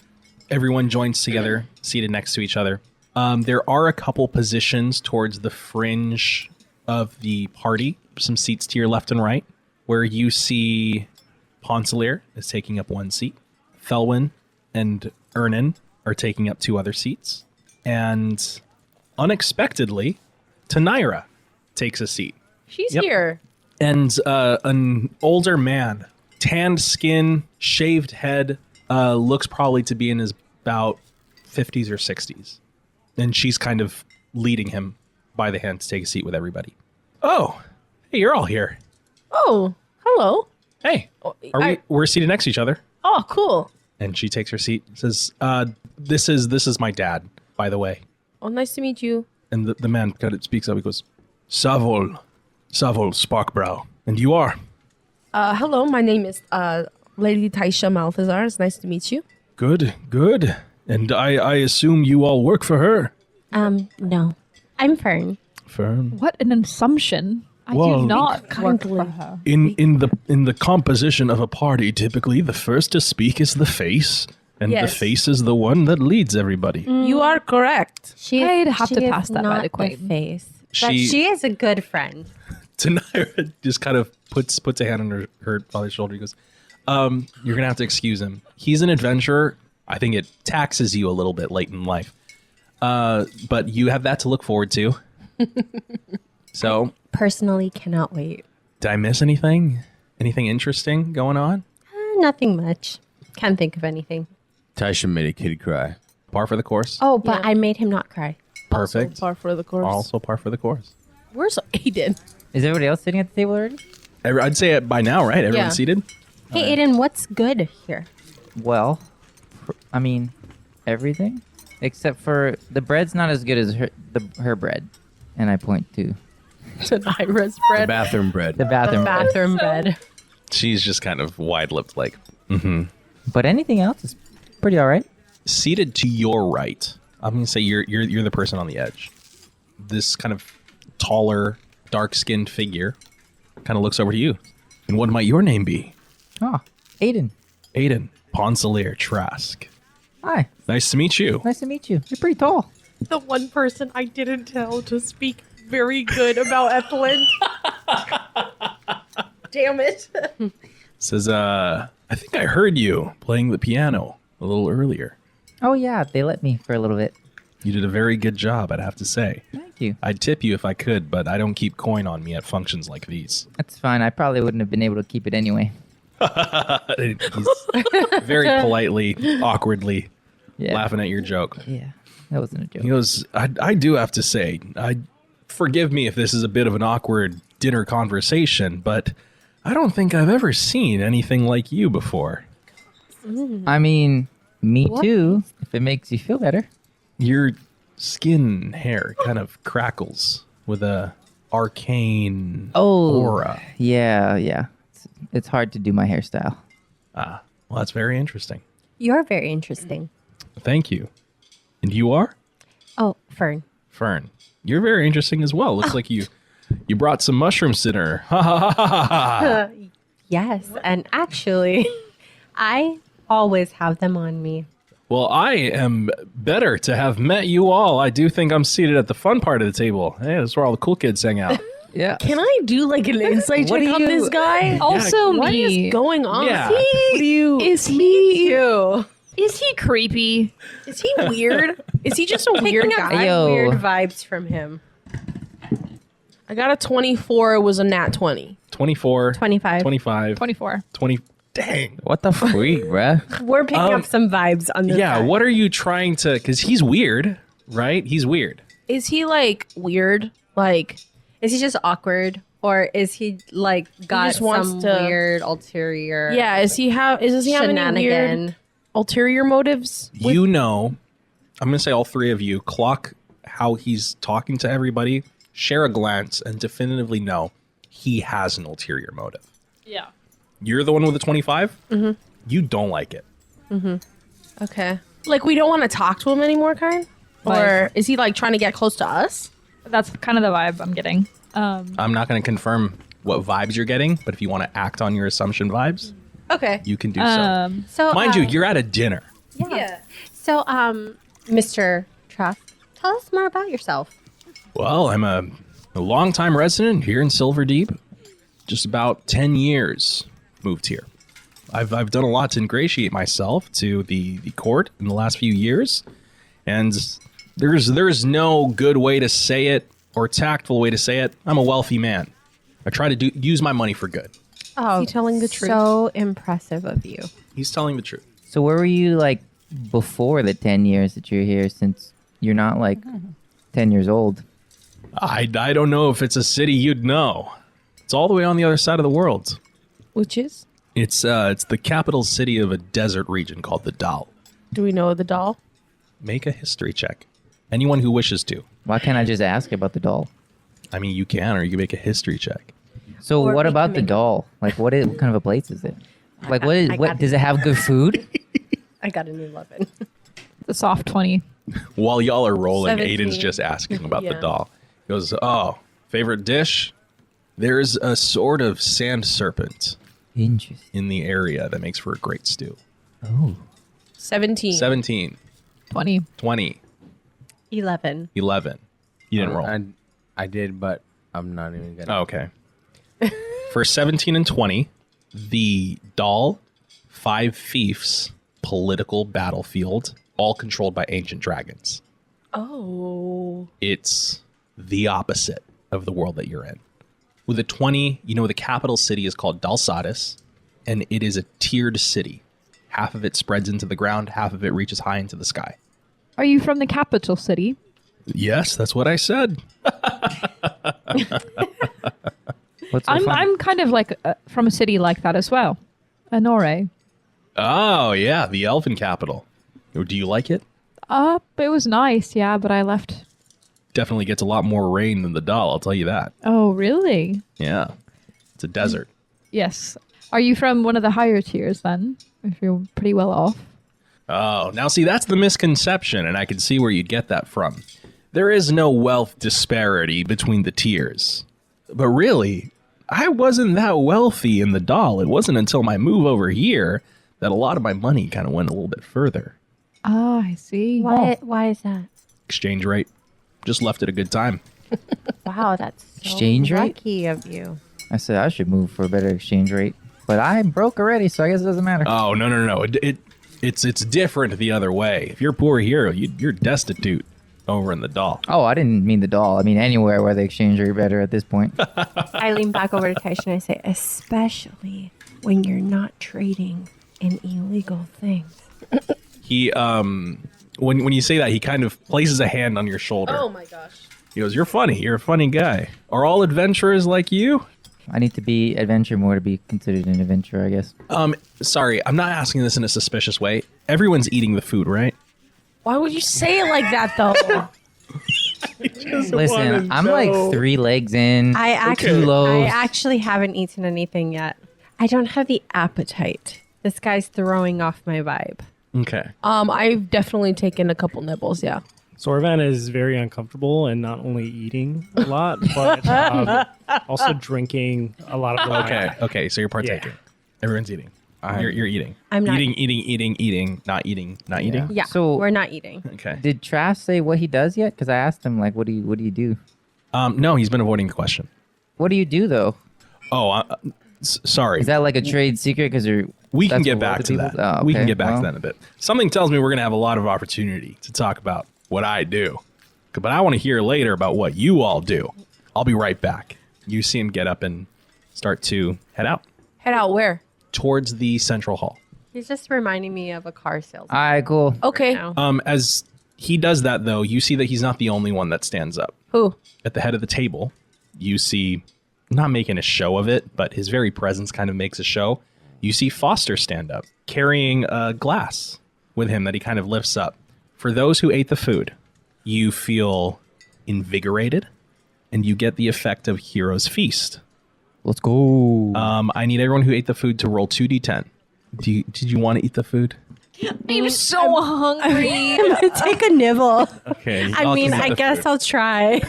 Everyone joins together, seated next to each other. There are a couple positions towards the fringe of the party, some seats to your left and right, where you see Ponselier is taking up one seat. Felwyn and Ernan are taking up 2 other seats. And unexpectedly, Tanira takes a seat. She's Yep. here. And an older man, tanned skin, shaved head, looks probably to be in his about 50s or 60s. And she's kind of leading him by the hand to take a seat with everybody. Oh, hey, you're all here. Oh, hello. Hey, we're seated next to each other. Oh, cool. And she takes her seat, says, this is my dad, by the way. Oh, nice to meet you. And the man kind of speaks up. He goes, Savol Sparkbrow. And you are? Hello, my name is Lady Taisha Malthazar. It's nice to meet you. Good. And I assume you all work for her. No. I'm Fern. Fern. What an assumption. I Well, do not work kindly. for her. In the composition of a party, typically the first to speak is the face, and the Yes. face is the one that leads everybody. You are correct. She I'd have she to is pass that by not the queen. face. But She- she is a good friend. Tanira just kind of puts a hand on her father's shoulder. He goes, you're gonna have to excuse him. He's an adventurer. I think it taxes you a little bit late in life. But you have that to look forward to. So, Personally, cannot wait. did I miss anything? Anything interesting going on? Nothing much. Can't think of anything. Tasha made a kid cry. Par for the course. Oh, but Yeah. I made him not cry. Perfect. Par for the course. Also par for the course. Where's Aiden? Is everybody else sitting at the table already? I'd say it by now, right? Everyone Yeah. seated? Hey, Aiden, what's good here? Well, I mean, everything except for the bread's not as good as her bread, and I point to Tanira's The bread. bathroom bread. the bathroom. bread. Bathroom bed. She's just kind of wide-lipped, like, mm-hmm. But anything else is pretty all right. Seated to your right, I'm gonna say you're the person on the edge. This kind of taller, dark-skinned figure kind of looks over to you. And what might your name be? Oh, Aiden. Aiden Ponsalier Trask. Hi. Nice to meet you. Nice to meet you. You're pretty tall. The one person I didn't tell to speak very good about Ethelyn. Damn it. Says, I think I heard you playing the piano a little earlier. Oh yeah, they let me for a little bit. You did a very good job, I'd have to say. Thank you. I'd tip you if I could, but I don't keep coin on me at functions like these. That's fine. I probably wouldn't have been able to keep it anyway. He's very politely, awkwardly Yeah. laughing at your joke. Yeah. That wasn't a joke. He goes, I do have to say, forgive me if this is a bit of an awkward dinner conversation, but I don't think I've ever seen anything like you before. I mean, me too, if it makes you feel better. Your skin hair kind of crackles with a arcane aura. Yeah. It's hard to do my hairstyle. Well, that's very interesting. You're very interesting. Thank you. And you are? Oh, Fern. Fern. You're very interesting as well. Looks like you brought some mushrooms to dinner. Ha ha ha ha ha. Yes, and actually, I always have them on me. Well, I am better to have met you all. I do think I'm seated at the fun part of the table. Hey, that's where all the cool kids hang out. Yeah. Can I do like an insight What check do on you- this guy? Also What me. is going on? Yeah. Is he You. Is he creepy? is he weird? Is he just a weird Picking up guy? Yo. weird vibes from him. I got a 24. It was a nat 20. 24, 25. 25, 24. 20. Dang. What the freak, bruh? We're picking up some vibes on this Yeah, guy. what are you trying to... Because he's weird, right? He's weird. Is he like weird? Like, Is he just awkward? Or is he like got just wants some to- weird ulterior yeah, does he have any weird shenanigan? ulterior motives? You know, I'm going to say all three of you, clock how he's talking to everybody, share a glance, and definitively know he has an ulterior motive. Yeah. You're the one with the 25? Mm-hmm. You don't like it. Okay. Like, we don't want to talk to him anymore, kind? Or Like- is he like trying to get close to us? That's kind of the vibe I'm getting. I'm not going to confirm what vibes you're getting, but if you want to act on your assumption vibes, Okay. you can do so. So, Mind you, you're at a dinner. yeah. So, Mr. Trask, tell us more about yourself. Well, I'm a longtime resident here in Silverdeep. Just about 10 years moved here. I've done a lot to ingratiate myself to the court in the last few years, and there's no good way to say it or tactful way to say it. I'm a wealthy man. I try to use my money for good. Oh, he telling the truth? So impressive of you. He's telling the truth. So where were you like before the 10 years that you're here, since you're not like 10 years old? I don't know if it's a city you'd know. It's all the way on the other side of the world. Which is? It's the capital city of a desert region called the Dal. Do we know the doll? Make a history check. Anyone who wishes to. Why can't I just ask about the doll? I mean, you can, or you can make a history check. So Or what we about can the make- doll? Like what kind of a place is it? Like what I got does it have good food? I got an 11. The soft 20. While y'all are rolling, 17. Aiden's just asking about the Yeah. doll. He goes, oh, favorite dish? There's a sort of sand serpent Interesting. in the area that makes for a great stew. Oh. 17. 17, 20. 20, 11. 11. You didn't roll. I did, but I'm not even gonna. Oh, okay. For 17 and 20, the Dahl 5 Fiefs political battlefield, all controlled by ancient dragons. Oh. It's the opposite of the world that you're in. With a 20, the capital city is called Dalsadis, and it is a tiered city. Half of it spreads into the ground, half of it reaches high into the sky. Are you from the capital city? Yes, that's what I said. What's so funny? I'm kind of like from a city like that as well. Anore. Oh, yeah, the elven capital. Do you like it? It was nice, yeah, but I left. Definitely gets a lot more rain than the Dahl, I'll tell you that. Oh, really? Yeah, it's a desert. Yes. Are you from one of the higher tiers then? If you're pretty well off. Oh, now see, that's the misconception, and I can see where you get that from. There is no wealth disparity between the tiers. But really, I wasn't that wealthy in the Dahl. It wasn't until my move over here that a lot of my money kind of went a little bit further. Ah, I see. Why is that? Exchange rate. Just left at a good time. Wow, that's so Exchange rate? lucky of you. I said I should move for a better exchange rate, but I'm broke already, so I guess it doesn't matter. Oh, no. It's different the other way. If you're poor here, you're destitute over in the Dahl. Oh, I didn't mean the Dahl. I mean anywhere where the exchange rate better at this point. I lean back over to Taisha and I say, especially when you're not trading in illegal things. He, when you say that, he kind of places a hand on your shoulder. Oh my gosh. He goes, "You're funny. You're a funny guy. Are all adventurers like you?" I need to be adventure more to be considered an adventurer, I guess. Sorry, I'm not asking this in a suspicious way. Everyone's eating the food, right? Why would you say it like that though? Listen, I'm like 3 legs in. I loaves. actually haven't eaten anything yet. I don't have the appetite. This guy's throwing off my vibe. Okay. I've definitely taken a couple nibbles, yeah. Sorvan is very uncomfortable and not only eating a lot, but also drinking a lot of wine. Okay. So you're partaking. Yeah. Everyone's eating. You're eating. I'm not. Eating, not eating. Yeah, So- we're not eating. Okay. Did Trash say what he does yet? Because I asked him, like, what do you do? No, he's been avoiding the question. What do you do, though? Oh, sorry. Is that like a trade secret? Because We can that's get what back other to people- that. Oh, We can okay. get back to Well, that in a bit. Something tells me we're going to have a lot of opportunity to talk about what I do. But I want to hear later about what you all do. I'll be right back. You see him get up and start to head out Head out where? towards the central hall. He's just reminding me of a car salesman. All right, cool. Okay. now. As he does that, though, you see that he's not the only one that stands up. Who? At the head of the table, you see, not making a show of it, but his very presence kind of makes a show. You see Foster stand up, carrying a glass with him that he kind of lifts up. For those who ate the food, you feel invigorated, and you get the effect of Hero's Feast. Let's go. I need everyone who ate the food to roll 2d10. Did you want to eat the food? I'm so hungry. I'm gonna take a nibble. Okay. I mean, I guess I'll try.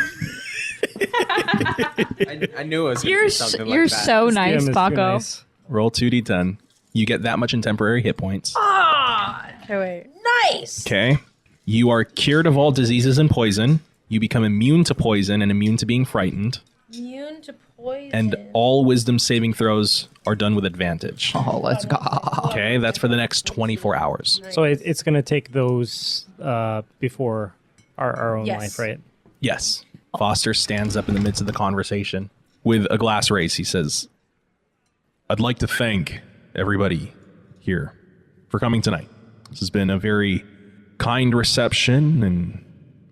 I knew it was You're so This nice, game is too Paco. nice. Roll 2d10. You get that much in temporary hit points. Okay, wait. Nice. Okay. You are cured of all diseases and poison. You become immune to poison and immune to being frightened. Immune to poison. And all wisdom saving throws are done with advantage. Oh, let's go. Okay, that's for the next 24 hours. So it's going to take those before our own Yes. life, right? Yes. Foster stands up in the midst of the conversation with a glass raise. He says, "I'd like to thank everybody here for coming tonight. This has been a very kind reception, and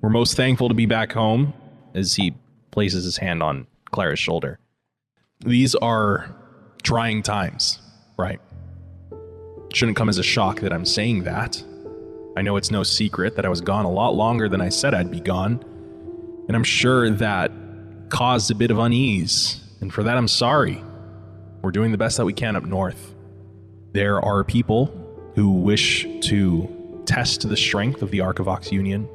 we're most thankful to be back home," as he places his hand on Clara's shoulder. These are trying times, right? Shouldn't come as a shock that I'm saying that. I know it's no secret that I was gone a lot longer than I said I'd be gone, and I'm sure that caused a bit of unease, and for that I'm sorry. We're doing the best that we can up north. There are people who wish to test the strength of the Archivox Union,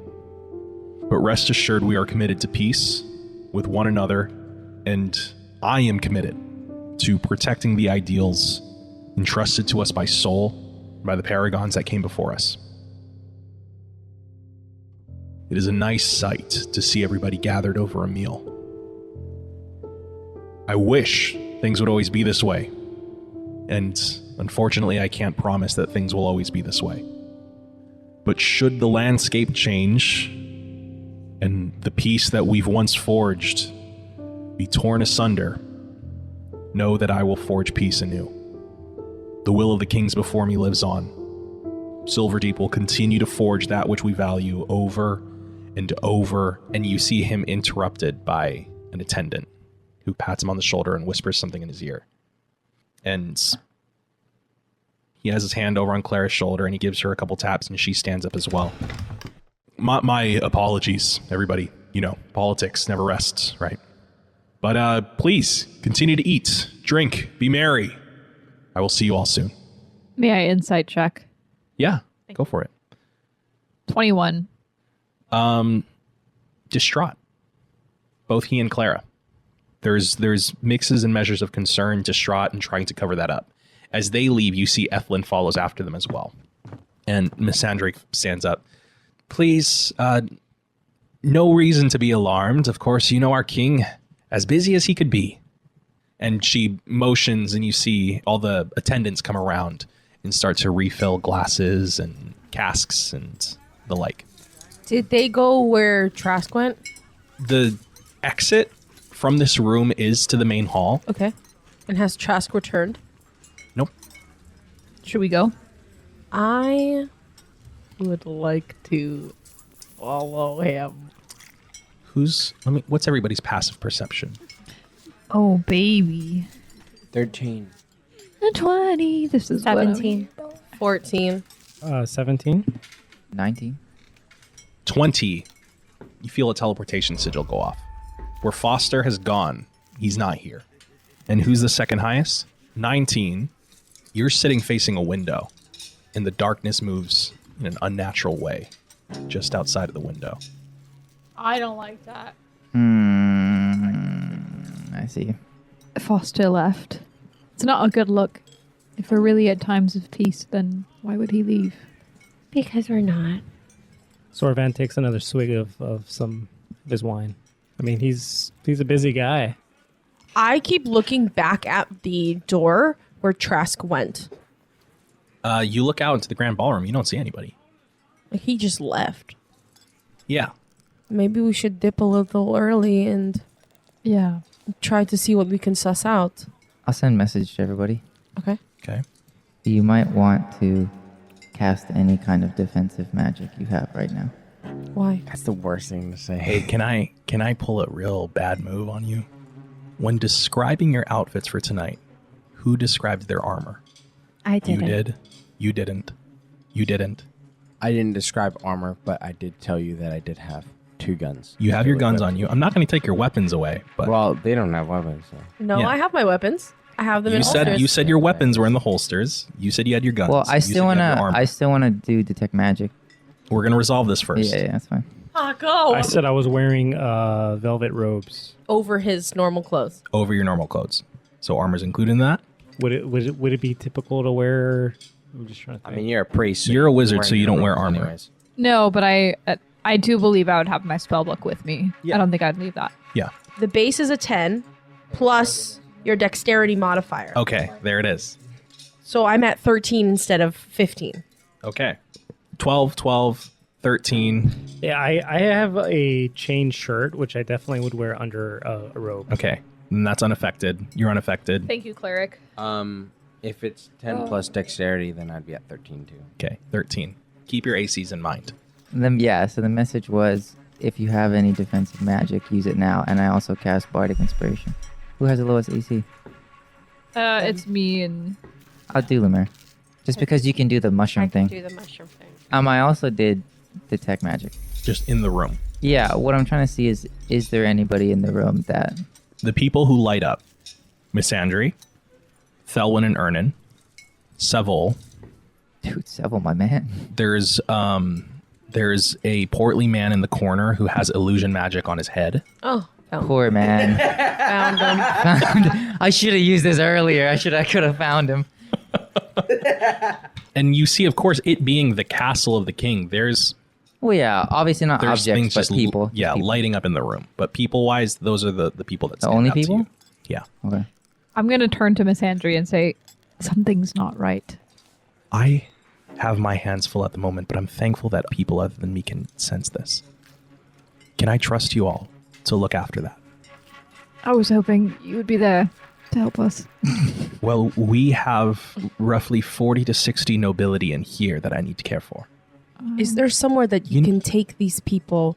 but rest assured we are committed to peace with one another, and I am committed to protecting the ideals entrusted to us by Sol, by the Paragons that came before us. It is a nice sight to see everybody gathered over a meal. I wish that things would always be this way. And unfortunately, I can't promise that things will always be this way. But should the landscape change and the peace that we've once forged be torn asunder, know that I will forge peace anew. The will of the kings before me lives on. Silverdeep will continue to forge that which we value over and over, and you see him interrupted by an attendant who pats him on the shoulder and whispers something in his ear. And he has his hand over on Clara's shoulder and he gives her a couple taps and she stands up as well. My apologies, everybody. You know, politics never rests, right? But please, continue to eat, drink, be merry. I will see you all soon. May I insight check? Yeah, go for it. 21. Distraught. Both he and Clara. There's mixes and measures of concern, distraught, and trying to cover that up. As they leave, you see Ethelyn follows after them as well. And Miss Sandrake stands up. Please, no reason to be alarmed. Of course, you know our king, as busy as he could be. And she motions and you see all the attendants come around and start to refill glasses and casks and the like. Did they go where Trask went? The exit from this room is to the main hall. Okay. And has Trask returned? Nope. Should we go? I would like to follow him. What's everybody's passive perception? Oh, baby. 13. 20. This is 17. 14. 17. 19. 20. You feel a teleportation sigil go off. Where Foster has gone, he's not here. And who's the second highest? 19. You're sitting facing a window, and the darkness moves in an unnatural way just outside of the window. I don't like that. I see. Foster left. It's not a good look. If we're really at times of peace, then why would he leave? Because we're not. Sorvan takes another swig of some of his wine. I mean, he's a busy guy. I keep looking back at the door where Trask went. You look out into the grand ballroom. You don't see anybody. Like he just left. Yeah. Maybe we should dip a little early and Yeah. try to see what we can suss out. I'll send a message to everybody. Okay. Okay. You might want to cast any kind of defensive magic you have right now. Why? That's the worst thing to say. Hey, can I pull a real bad move on you? When describing your outfits for tonight, who described their armor? I did. You did. You didn't. You didn't. I didn't describe armor, but I did tell you that I did have 2 guns. You have your guns on you. I'm not going to take your weapons away, but Well, they don't have weapons, so. No, Yeah. I have my weapons. I have them in holsters. you said your weapons were in the holsters. You said you had your guns. Well, I You said still you had wanna your armor. I still wanna do detect magic. We're going to resolve this first. Yeah, that's fine. Paco! I said I was wearing velvet robes. Over his normal clothes. Over your normal clothes. So armor's included in that. Would it be typical to wear? I'm just trying to I think. mean, you're a priest. You're a wizard, wearing so you your don't wear robes armor. anyways. No, but I do believe I would have my spell book with me. Yeah. I don't think I'd leave that. Yeah. The base is a 10 plus your dexterity modifier. Okay, there it is. So I'm at 13 instead of 15. Okay. 12, 13. Yeah, I have a chain shirt, which I definitely would wear under a robe. Okay. And that's unaffected. You're unaffected. Thank you, cleric. If it's 10 plus dexterity, then I'd be at 13 too. Okay, 13. Keep your ACs in mind. And then so the message was if you have any defensive magic, use it now. And I also cast Bardic Inspiration. Who has the lowest AC? It's me and I'll do Lumer. Just because you can do the mushroom thing. do the mushroom thing. I also did detect magic. Just in the room. Yeah, what I'm trying to see is there anybody in the room that The people who light up. Missandry, Thelwyn and Ernan, Seville. Dude, Seville, my man. There's a portly man in the corner who has illusion magic on his head. Oh, found Poor man. them. I should have used this earlier. I could have found him. And you see, of course, it being the castle of the king, there's Well, yeah, obviously not things objects, but just people. yeah, Just people. lighting up in the room. But people-wise, those are the people that The stand only out to people? you. Yeah. Okay. I'm gonna turn to Miss Andrea and say, something's not right. I have my hands full at the moment, but I'm thankful that people other than me can sense this. Can I trust you all to look after that? I was hoping you would be there to help us. Well, we have roughly 40 to 60 nobility in here that I need to care for. Is there somewhere that you can take these people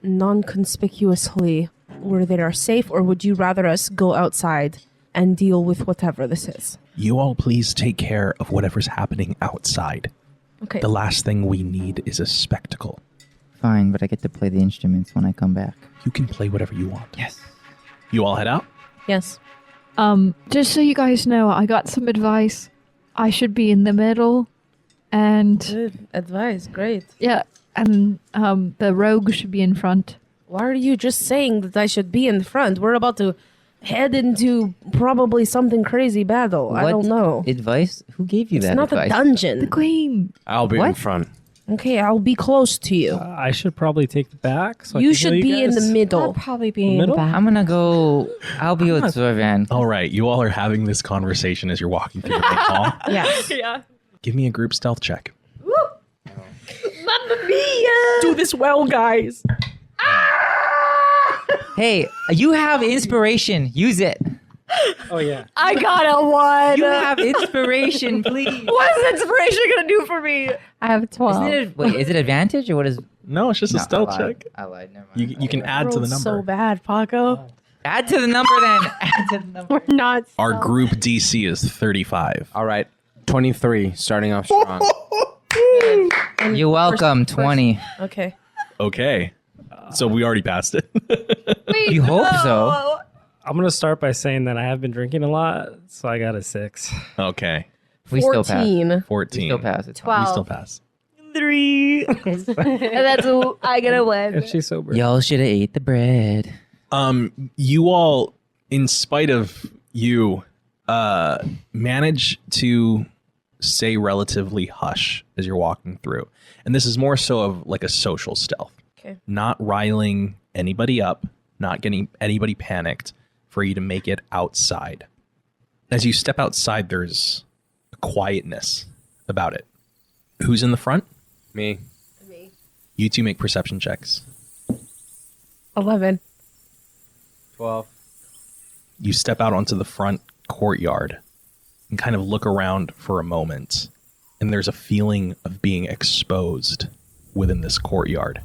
non-conspicuously where they are safe, or would you rather us go outside and deal with whatever this is? You all please take care of whatever's happening outside. Okay. The last thing we need is a spectacle. Fine, but I get to play the instruments when I come back. You can play whatever you want. Yes. You all head out? Yes. Just so you guys know, I got some advice. I should be in the middle, and Good advice. Great. yeah, and the rogue should be in front. Why are you just saying that I should be in the front? We're about to head into probably something crazy battle. I don't know. Advice? Who gave you It's that not advice? a dungeon. Queen. I'll be in What? front. Okay, I'll be close to you. I should probably take the back. So I You can should heal be in the guys. I'll middle. probably be in the Middle? back. I'm gonna go. I'll be with Zorvan. All right, you all are having this conversation as you're walking through the main hall. Yes. Yeah. Give me a group stealth check. Do this well, guys. Hey, you have inspiration. Use it. Oh yeah. I got a 1. You have inspiration, please. What's inspiration gonna do for me? I have 12. Is it advantage or what is? No, it's just a No, stealth I lied. check. I lied. Never mind. You can add to the Rolled number. so bad, Paco. Add to the number then. Add to the number. We're not. Our group DC is 35. All right. 23, starting off strong. You're welcome. 20. Okay. Okay. So we already passed it. You hope so. I'm gonna start by saying that I have been drinking a lot, so I got a 6. Okay. We still pass. 14. 14. Still pass. It's 12. We still pass. 3. And that's I got a 1. And she's sober. Y'all should have ate the bread. You all, in spite of you, manage to stay relatively hush as you're walking through. And this is more so of like a social stealth. Okay. Not riling anybody up, not getting anybody panicked for you to make it outside. As you step outside, there's a quietness about it. Who's in the front? Me. You two make perception checks. 11. 12. You step out onto the front courtyard and kind of look around for a moment, and there's a feeling of being exposed within this courtyard.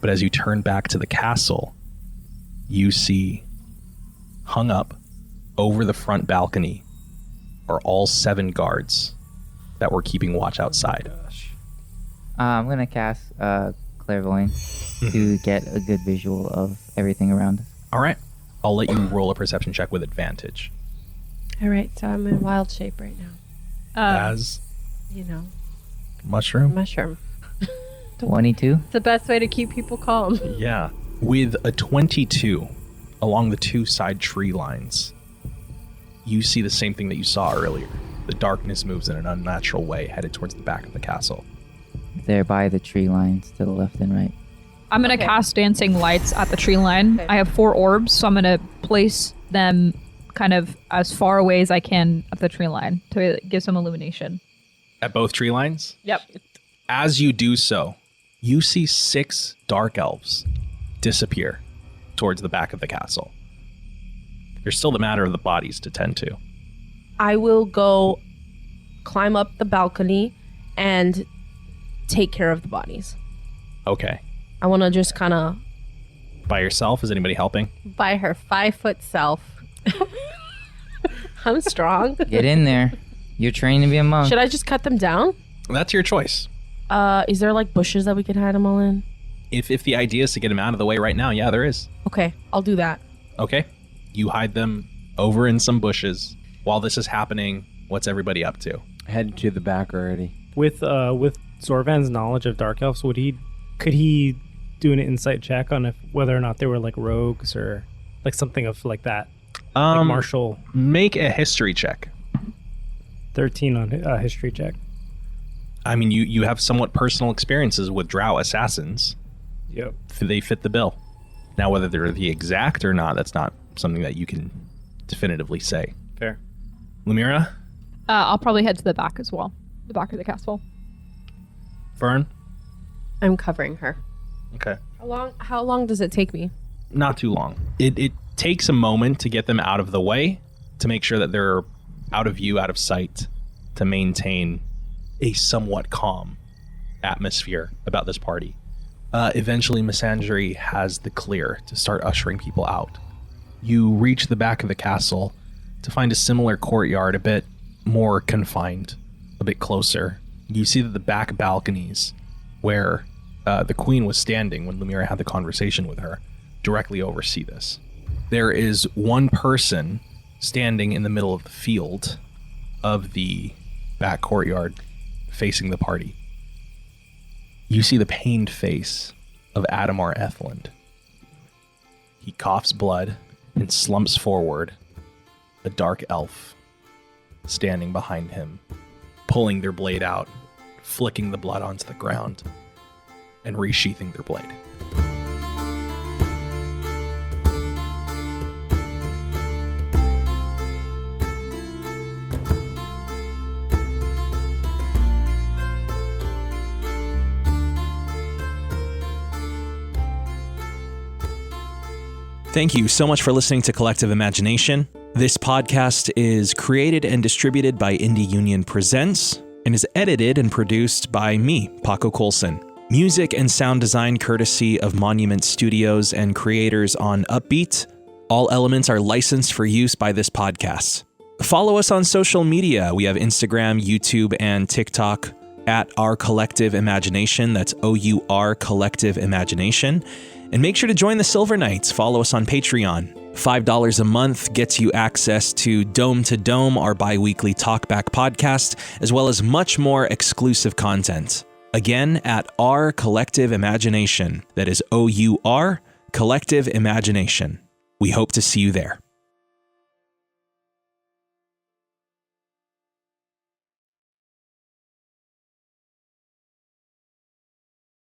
But as you turn back to the castle, you see hung up over the front balcony are all 7 guards that were keeping watch outside. I'm going to cast Clairvoyant to get a good visual of everything around us. All right. I'll let you roll a perception check with advantage. All right, so I'm in wild shape right now. As You know, mushroom? mushroom. 22. It's the best way to keep people calm. Yeah. With a 22 along the 2 side tree lines, you see the same thing that you saw earlier. The darkness moves in an unnatural way headed towards the back of the castle. They're by the tree lines to the left and right. I'm gonna cast dancing lights at the tree line. Okay. I have 4 orbs, so I'm gonna place them kind of as far away as I can at the tree line to give some illumination. At both tree lines? Yep. As you do so, you see 6 dark elves disappear towards the back of the castle. There's still the matter of the bodies to tend to. I will go climb up the balcony and take care of the bodies. Okay. I want to just kind of... By yourself? Is anybody helping? By her 5-foot self. I'm strong. Get in there. You're trained to be a monk. Should I just cut them down? That's your choice. Is there like bushes that we can hide them all in? If the idea is to get them out of the way right now, yeah, there is. Okay, I'll do that. Okay. You hide them over in some bushes. While this is happening, what's everybody up to? Head to the back already. With Zorvan's knowledge of dark elves, could he do an insight check on whether or not they were like rogues or like something of like that? Like martial. Make a history check. 13 on history check. I mean, you have somewhat personal experiences with drow assassins. Yep. They fit the bill. Now, whether they're the exact or not, that's not something that you can definitively say. Fair. Lumira? I'll probably head to the back as well. The back of the castle. Fern? I'm covering her. Okay. How long does it take me? Not too long. It takes a moment to get them out of the way, to make sure that they're out of view, out of sight, to maintain a somewhat calm atmosphere about this party. Eventually, Misandry has the clear to start ushering people out. You reach the back of the castle to find a similar courtyard, a bit more confined, a bit closer. You see that the back balconies, where the queen was standing when Lumira had the conversation with her, directly oversee this. There is one person standing in the middle of the field of the back courtyard facing the party. You see the pained face of Adamar Ethland. He coughs blood and slumps forward, a dark elf standing behind him, pulling their blade out, flicking the blood onto the ground, and resheathing their blade. Thank you so much for listening to Collective Imagination. This podcast is created and distributed by Indie Union Presents and is edited and produced by me, Paco Coulson. Music and sound design courtesy of Monument Studios and creators on Upbeat. All elements are licensed for use by this podcast. Follow us on social media. We have Instagram, YouTube, and TikTok at Our Collective Imagination. That's OUR Collective Imagination. And make sure to join the Silver Knights. Follow us on Patreon. $5 a month gets you access to Dome to Dome, our bi-weekly talkback podcast, as well as much more exclusive content. Again, at Our Collective Imagination. That is OUR Collective Imagination. We hope to see you there.